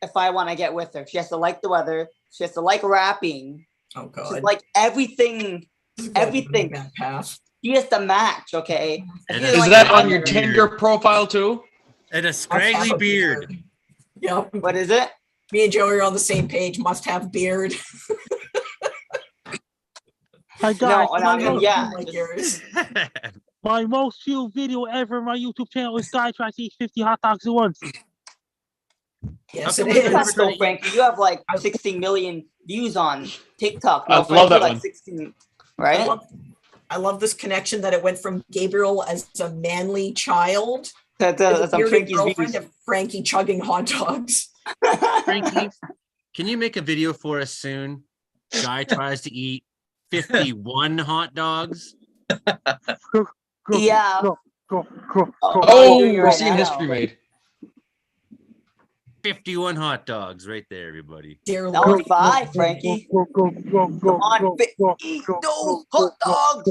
Speaker 6: if I want to get with her. She has to like the weather. She has to like rapping.
Speaker 3: Oh god.
Speaker 6: She's like everything. Everything.
Speaker 3: That path.
Speaker 6: She has to match, okay?
Speaker 1: And
Speaker 6: If you
Speaker 4: Is
Speaker 6: like
Speaker 4: that
Speaker 6: the
Speaker 4: on your
Speaker 6: weather-
Speaker 4: Tinder profile too?
Speaker 1: And a scraggly beard.
Speaker 3: Yep.
Speaker 6: What is it?
Speaker 3: Me and Joey are on the same page. Must have beard.
Speaker 5: My guys,
Speaker 6: No, I mean, yeah.
Speaker 3: Like
Speaker 6: just-
Speaker 3: yours.
Speaker 5: my most viewed video ever on my YouTube channel is Guy tries to eat 50 hot dogs at once.
Speaker 3: Yes,
Speaker 1: How
Speaker 3: it
Speaker 1: come
Speaker 6: It's
Speaker 1: I
Speaker 3: is.
Speaker 6: not so, Frankie. You have like 16 million views on TikTok.
Speaker 4: I
Speaker 6: No,
Speaker 4: love that
Speaker 6: Frankie,
Speaker 4: one.
Speaker 6: 16, right?
Speaker 3: I love this connection that it went from Gabriel as a manly child
Speaker 6: That's
Speaker 3: to the
Speaker 6: on
Speaker 3: bearded
Speaker 6: Frankie's
Speaker 3: girlfriend
Speaker 6: views.
Speaker 3: of Frankie chugging hot dogs.
Speaker 1: Frankie, can you make a video for us soon? Guy tries to eat 51 hot dogs.
Speaker 5: Go,
Speaker 6: Yeah.
Speaker 5: Go.
Speaker 4: Oh,
Speaker 6: doing it
Speaker 4: we're
Speaker 6: right
Speaker 4: seeing
Speaker 6: now.
Speaker 4: history made.
Speaker 1: 51 hot dogs right there, everybody.
Speaker 3: Dear
Speaker 6: That was
Speaker 3: Lord.
Speaker 6: 5, Frankie.
Speaker 5: Go.
Speaker 6: Come on, eat those hot dogs.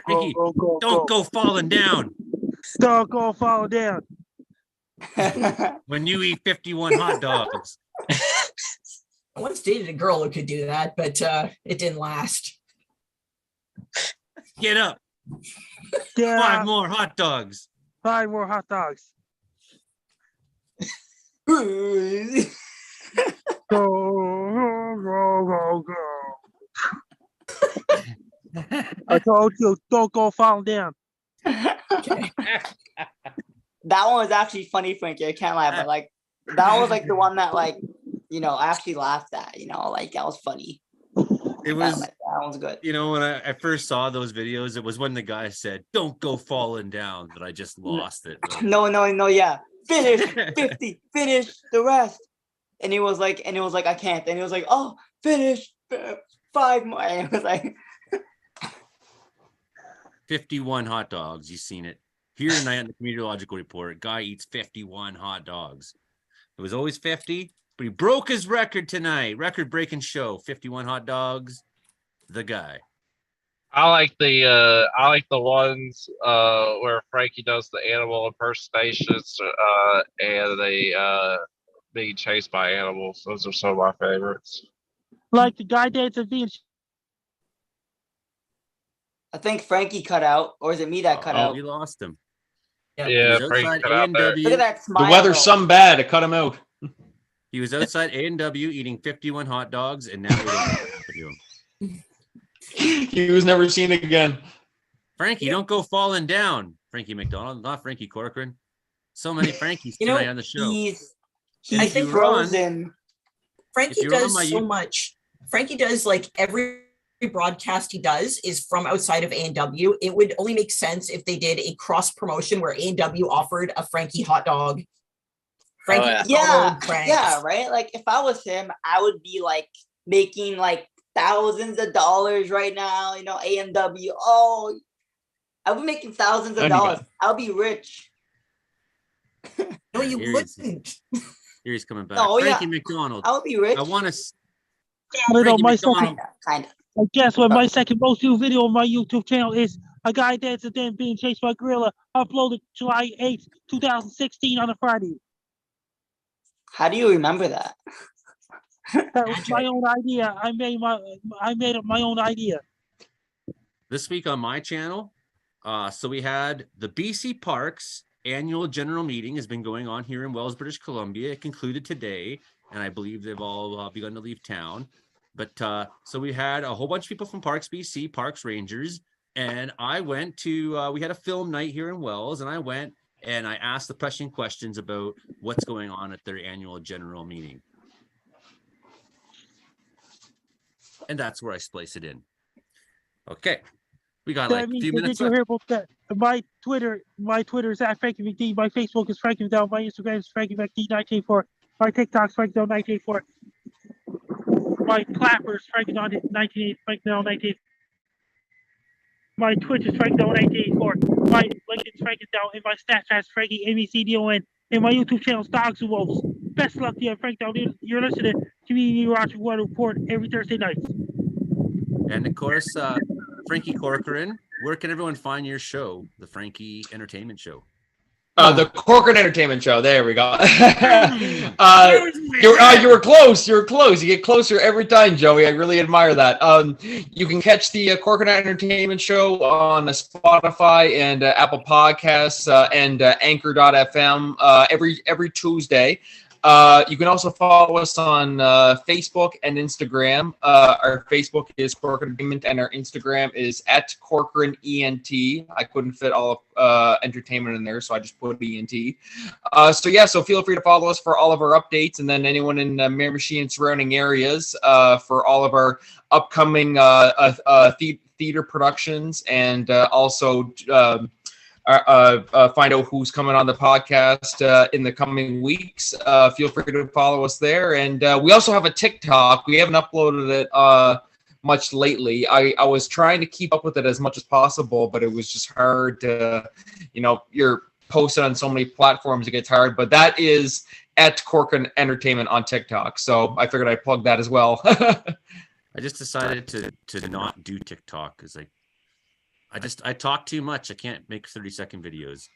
Speaker 1: Frankie, don't go falling down
Speaker 5: Don't go fall down.
Speaker 1: when you eat 51 hot dogs.
Speaker 3: I once dated a girl who could do that, but it didn't last.
Speaker 1: Get up.
Speaker 5: Yeah,
Speaker 1: 5 more hot dogs.
Speaker 5: 5 more hot dogs. Go. I told you, don't go fall down.
Speaker 3: Okay.
Speaker 6: That one was actually funny, Frankie. I can't lie, but like that was like the one that I actually laughed at. Like that was funny.
Speaker 1: It was,
Speaker 6: that one's good.
Speaker 1: when I first saw those videos, it was when the guy said, "Don't go falling down," that I just lost it.
Speaker 6: No, yeah. Finish 50, finish the rest. And he was like, I can't. And he was like, oh, finish 5 more. And it was like
Speaker 1: 51 hot dogs. You seen it here tonight on the Meteorological Report. Guy eats 51 hot dogs. It was always 50, but he broke his record tonight. Record-breaking show. 51 hot dogs. The guy.
Speaker 7: I like the ones where Frankie does the animal impersonations and they being chased by animals. Those are some of my favorites.
Speaker 5: Like the guy dancing being
Speaker 6: I think Frankie cut out, or is it me that cut out?
Speaker 1: We lost him.
Speaker 3: Yeah.
Speaker 7: Yeah,
Speaker 1: He was
Speaker 7: Frankie
Speaker 1: outside
Speaker 7: cut out there.
Speaker 6: Look at that
Speaker 4: The
Speaker 6: smile.
Speaker 4: weather's
Speaker 6: though.
Speaker 4: some bad. It cut him out.
Speaker 1: He was outside A&W eating 51 hot dogs, and now we don't know what happened to him.
Speaker 4: He was never seen again.
Speaker 1: Frankie, don't go falling down. Frankie McDonald, not Frankie Corcoran. So many Frankies tonight on the show.
Speaker 6: He's
Speaker 1: If you
Speaker 6: frozen.
Speaker 3: Frankie
Speaker 1: you're on
Speaker 3: does
Speaker 1: my
Speaker 3: so
Speaker 1: you-
Speaker 3: much. Frankie does like every broadcast he does is from outside of A&W. It would only make sense if they did a cross promotion where A&W offered a Frankie hot dog. Frankie
Speaker 6: Yeah,
Speaker 3: pranks.
Speaker 6: yeah, right. Like if I was him, I would be like making like thousands of dollars right now. A&W. Oh, I'll be making thousands of
Speaker 4: Anyway.
Speaker 6: dollars. I'll be rich.
Speaker 3: No, you
Speaker 1: Here he is.
Speaker 3: wouldn't.
Speaker 1: Here he's coming back.
Speaker 6: Oh, yeah.
Speaker 1: Frankie McDonald.
Speaker 6: I'll be rich.
Speaker 1: I want to.
Speaker 5: I know
Speaker 1: Frankie
Speaker 5: my
Speaker 1: McDonald.
Speaker 6: Kinda.
Speaker 5: And guess what? My second most viewed video on my YouTube channel is a guy dancing then being chased by a gorilla, uploaded July 8th, 2016 on a Friday.
Speaker 6: How do you remember that?
Speaker 5: That was my own idea. I made up my own idea.
Speaker 1: This week on my channel, so we had the BC Parks annual general meeting has been going on here in Wells, British Columbia. It concluded today, and I believe they've all begun to leave town. But so we had a whole bunch of people from Parks BC, Parks Rangers, and I went to, we had a film night here in Wells, and I went and I asked the pressing questions about what's going on at their annual general meeting. And that's where I splice it in. Okay. We got like a few minutes
Speaker 5: Did you
Speaker 1: left.
Speaker 5: hear about that? My Twitter is at Frankie McD. My Facebook is Frankie McDowell. My Instagram is Frankie McD 1984. My TikTok is Frankie McDowell 1984. My Clapper is Frankie McDowell 1984. Frankie McDowell 1984. My Twitch is Frankie McDowell 1984. My LinkedIn is Frankie McDowell. And my Snapchat is Frankie MECDON. And my YouTube channel is Dogs and Wolves. Best of luck to you, Frankie McDowell. You're listening to Community Meteorology Weather Report every Thursday night.
Speaker 1: And of course, Frankie Corcoran, where can everyone find your show, the Frankie Entertainment Show?
Speaker 4: The Corcoran Entertainment Show. There we go. You were close. You were close. You get closer every time, Joey. I really admire that. You can catch the Corcoran Entertainment Show on Spotify and Apple Podcasts and Anchor.fm every Tuesday. You can also follow us on Facebook and Instagram. Our Facebook is Corcoran Entertainment, and our Instagram is at Corcoran ENT. I couldn't fit all of entertainment in there, so I just put ENT. So feel free to follow us for all of our updates, and then anyone in Miramichi and surrounding areas for all of our upcoming theater productions, and also find out who's coming on the podcast in the coming weeks. Feel free to follow us there. And we also have a TikTok. We haven't uploaded it much lately. I was trying to keep up with it as much as possible, but it was just hard to, you're posted on so many platforms, it gets hard. But that is at Corcoran Entertainment on TikTok. So I figured I'd plug that as well.
Speaker 1: I just decided to not do TikTok because I talk too much. I can't make 30-second videos.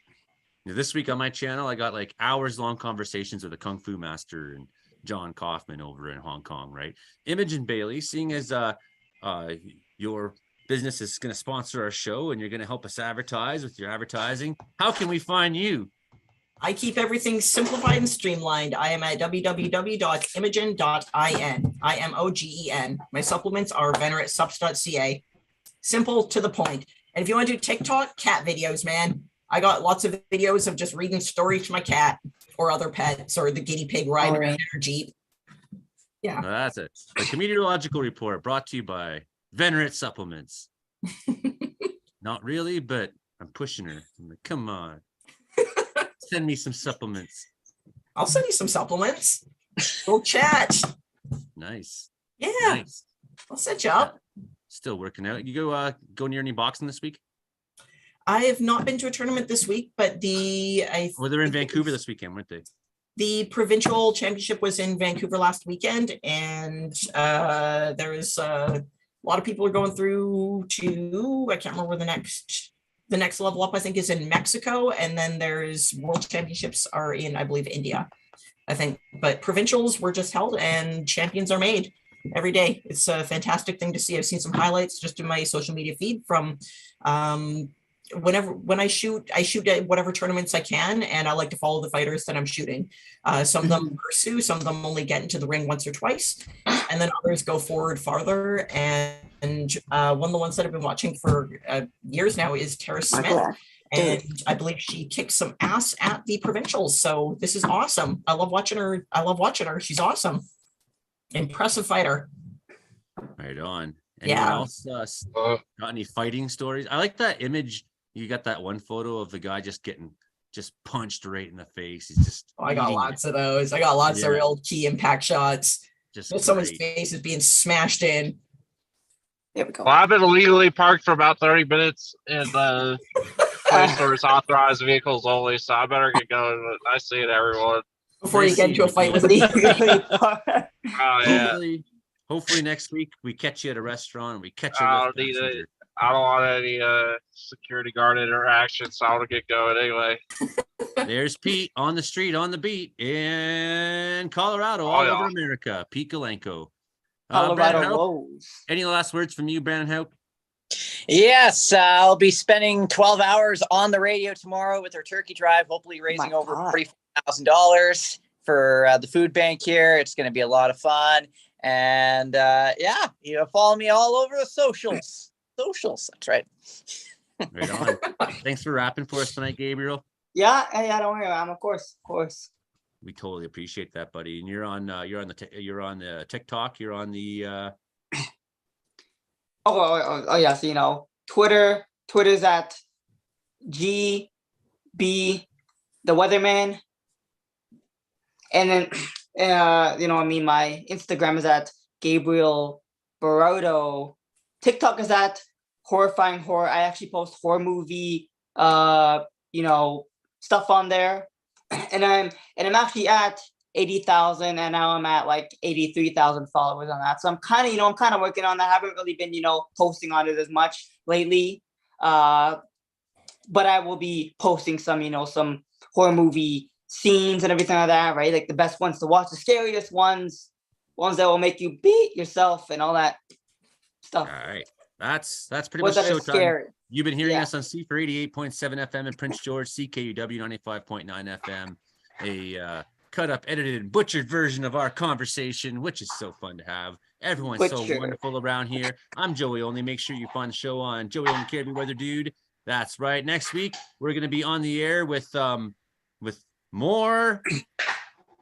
Speaker 1: This week on my channel, I got like hours-long conversations with a Kung Fu master and John Kaufman over in Hong Kong, right? Imogen Bailey, seeing as your business is going to sponsor our show and you're going to help us advertise with your advertising, how can we find you?
Speaker 3: I keep everything simplified and streamlined. I am at www.imogen.in. IMOGEN. My supplements are veneratesubs.ca. Simple to the point. And if you want to do TikTok, cat videos, man, I got lots of videos of just reading stories to my cat or other pets or the guinea pig riding in their Jeep. Yeah.
Speaker 1: Well, that's it. The Meteorological Report brought to you by Venerate Supplements. Not really, but I'm pushing her. I'm like, come on. Send me some supplements.
Speaker 3: I'll send you some supplements. We'll chat.
Speaker 1: Nice.
Speaker 3: Yeah.
Speaker 1: Nice.
Speaker 3: I'll set you up.
Speaker 1: Still working out. You go near any boxing this week?
Speaker 3: I have not been to a tournament this week, but
Speaker 1: they're in Vancouver this weekend, weren't they?
Speaker 3: The provincial championship was in Vancouver last weekend, and there is a lot of people are going through to, I can't remember where the next level up, I think, is in Mexico, and then there's world championships are in, I believe, India, I think. But provincials were just held, and champions are made every day. It's a fantastic thing to see. I've seen some highlights just in my social media feed from when I shoot at whatever tournaments I can, and I like to follow the fighters that I'm shooting. Some of them pursue, some of them only get into the ring once or twice, and then others go forward farther. And one of the ones that I've been watching for years now is Tara Smith, and I believe she kicked some ass at the provincials. So this is awesome. I love watching her. She's awesome. Impressive fighter.
Speaker 1: Right on. Anyone else got any fighting stories? I like that image. You got that one photo of the guy just getting punched right in the face. He's just.
Speaker 3: I got lots of those. I got lots of real key impact shots.
Speaker 1: Just
Speaker 3: someone's face is being smashed in.
Speaker 6: There we go.
Speaker 7: Well, I've been illegally parked for about 30 minutes in the place where it's authorized vehicles only, so I better get going. I see it, everyone.
Speaker 3: Before you
Speaker 1: Nice
Speaker 3: get into a
Speaker 1: seeing
Speaker 3: fight
Speaker 1: you.
Speaker 3: with me.
Speaker 7: Oh, yeah.
Speaker 1: Hopefully next week we catch you at a restaurant and we catch you
Speaker 7: I
Speaker 1: with
Speaker 7: don't need it.
Speaker 1: passenger.
Speaker 7: I don't want any security guard interaction, so I want to get going anyway.
Speaker 1: There's Pete on the street, on the beat in Colorado, all over America. Pete Galenko.
Speaker 6: Colorado
Speaker 1: Brandon Houck,
Speaker 6: Rose.
Speaker 1: any last words from you, Brandon Houck?
Speaker 2: Yes, I'll be spending 12 hours on the radio tomorrow with our turkey drive, hopefully raising over $44,000 for the food bank here. It's going to be a lot of fun. And follow me all over the socials. That's right.
Speaker 1: Right on. Thanks for rapping for us tonight, Gabriel.
Speaker 6: Yeah, don't worry, of course.
Speaker 1: We totally appreciate that, buddy. And you're on the TikTok. You're on the.
Speaker 6: Oh yeah. So Twitter's at GB the Weatherman, and then my Instagram is at Gabriel Barodo. TikTok is at Horrifying Horror. I actually post horror movie stuff on there, and I'm actually at 80,000, and now I'm at like 83,000 followers on that. So I'm kind of working on that. I haven't really been posting on it as much lately, but I will be posting some horror movie scenes and everything like that, right? Like the best ones to watch, the scariest ones that will make you beat yourself and all that stuff.
Speaker 1: All right. That's pretty much showtime.
Speaker 6: Scary.
Speaker 1: You've been hearing us on C for 88.7 FM in Prince George, CKUW 95.9 FM, a cut up, edited, and butchered version of our conversation, which is so fun to have. Everyone's so wonderful around here. I'm Joey Only. Make sure you find the show on Joey Only Caribbean Weather Dude. That's right. Next week we're going to be on the air with more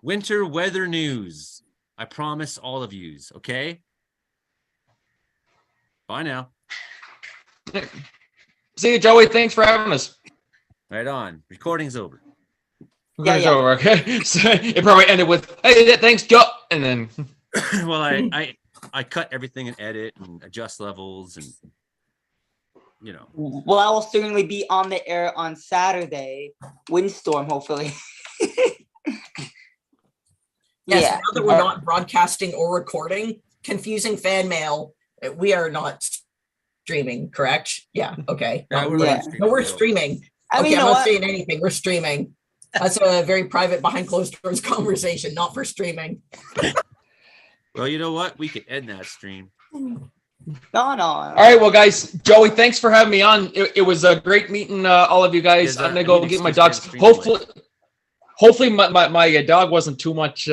Speaker 1: winter weather news. I promise all of yous. Okay. Bye now.
Speaker 4: See you, Joey. Thanks for having us.
Speaker 1: Right on. Recording's over.
Speaker 4: Recording's over. Okay. So it probably ended with, "Hey, thanks, Joe," and then.
Speaker 1: Well, I cut everything and edit and adjust levels and
Speaker 6: Well, I will certainly be on the air on Saturday. Windstorm, hopefully.
Speaker 3: Yes, now that we're not broadcasting or recording, confusing fan mail. We are not streaming, correct? Yeah. Okay. We're streaming. I'm not saying anything. We're streaming. That's a very private, behind closed doors conversation, not for streaming.
Speaker 1: Well, you know what? We could end that stream.
Speaker 6: No.
Speaker 4: All right, well, guys, Joey, thanks for having me on. It was a great meeting all of you guys. I'm gonna go get my dogs. Hopefully, my dog wasn't too much.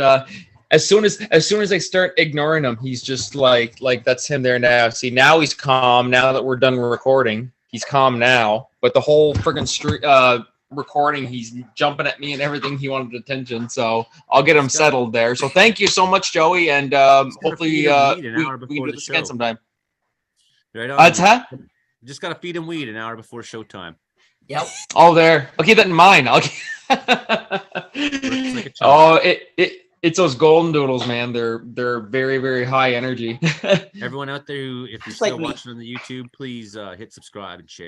Speaker 4: As soon as I start ignoring him, he's just like that's him there now. See, now he's calm. Now that we're done recording, he's calm now. But the whole freaking recording, he's jumping at me and everything. He wanted attention, so I'll get him settled there. So thank you so much, Joey, and hopefully we do this again sometime.
Speaker 1: Right on.
Speaker 4: Just
Speaker 1: gotta feed him weed an hour before showtime.
Speaker 3: Yep.
Speaker 4: All there. I'll keep that in mind. It's those golden doodles, man. They're very, very high energy.
Speaker 1: Everyone out there, if you're still watching on the YouTube, please hit subscribe and share.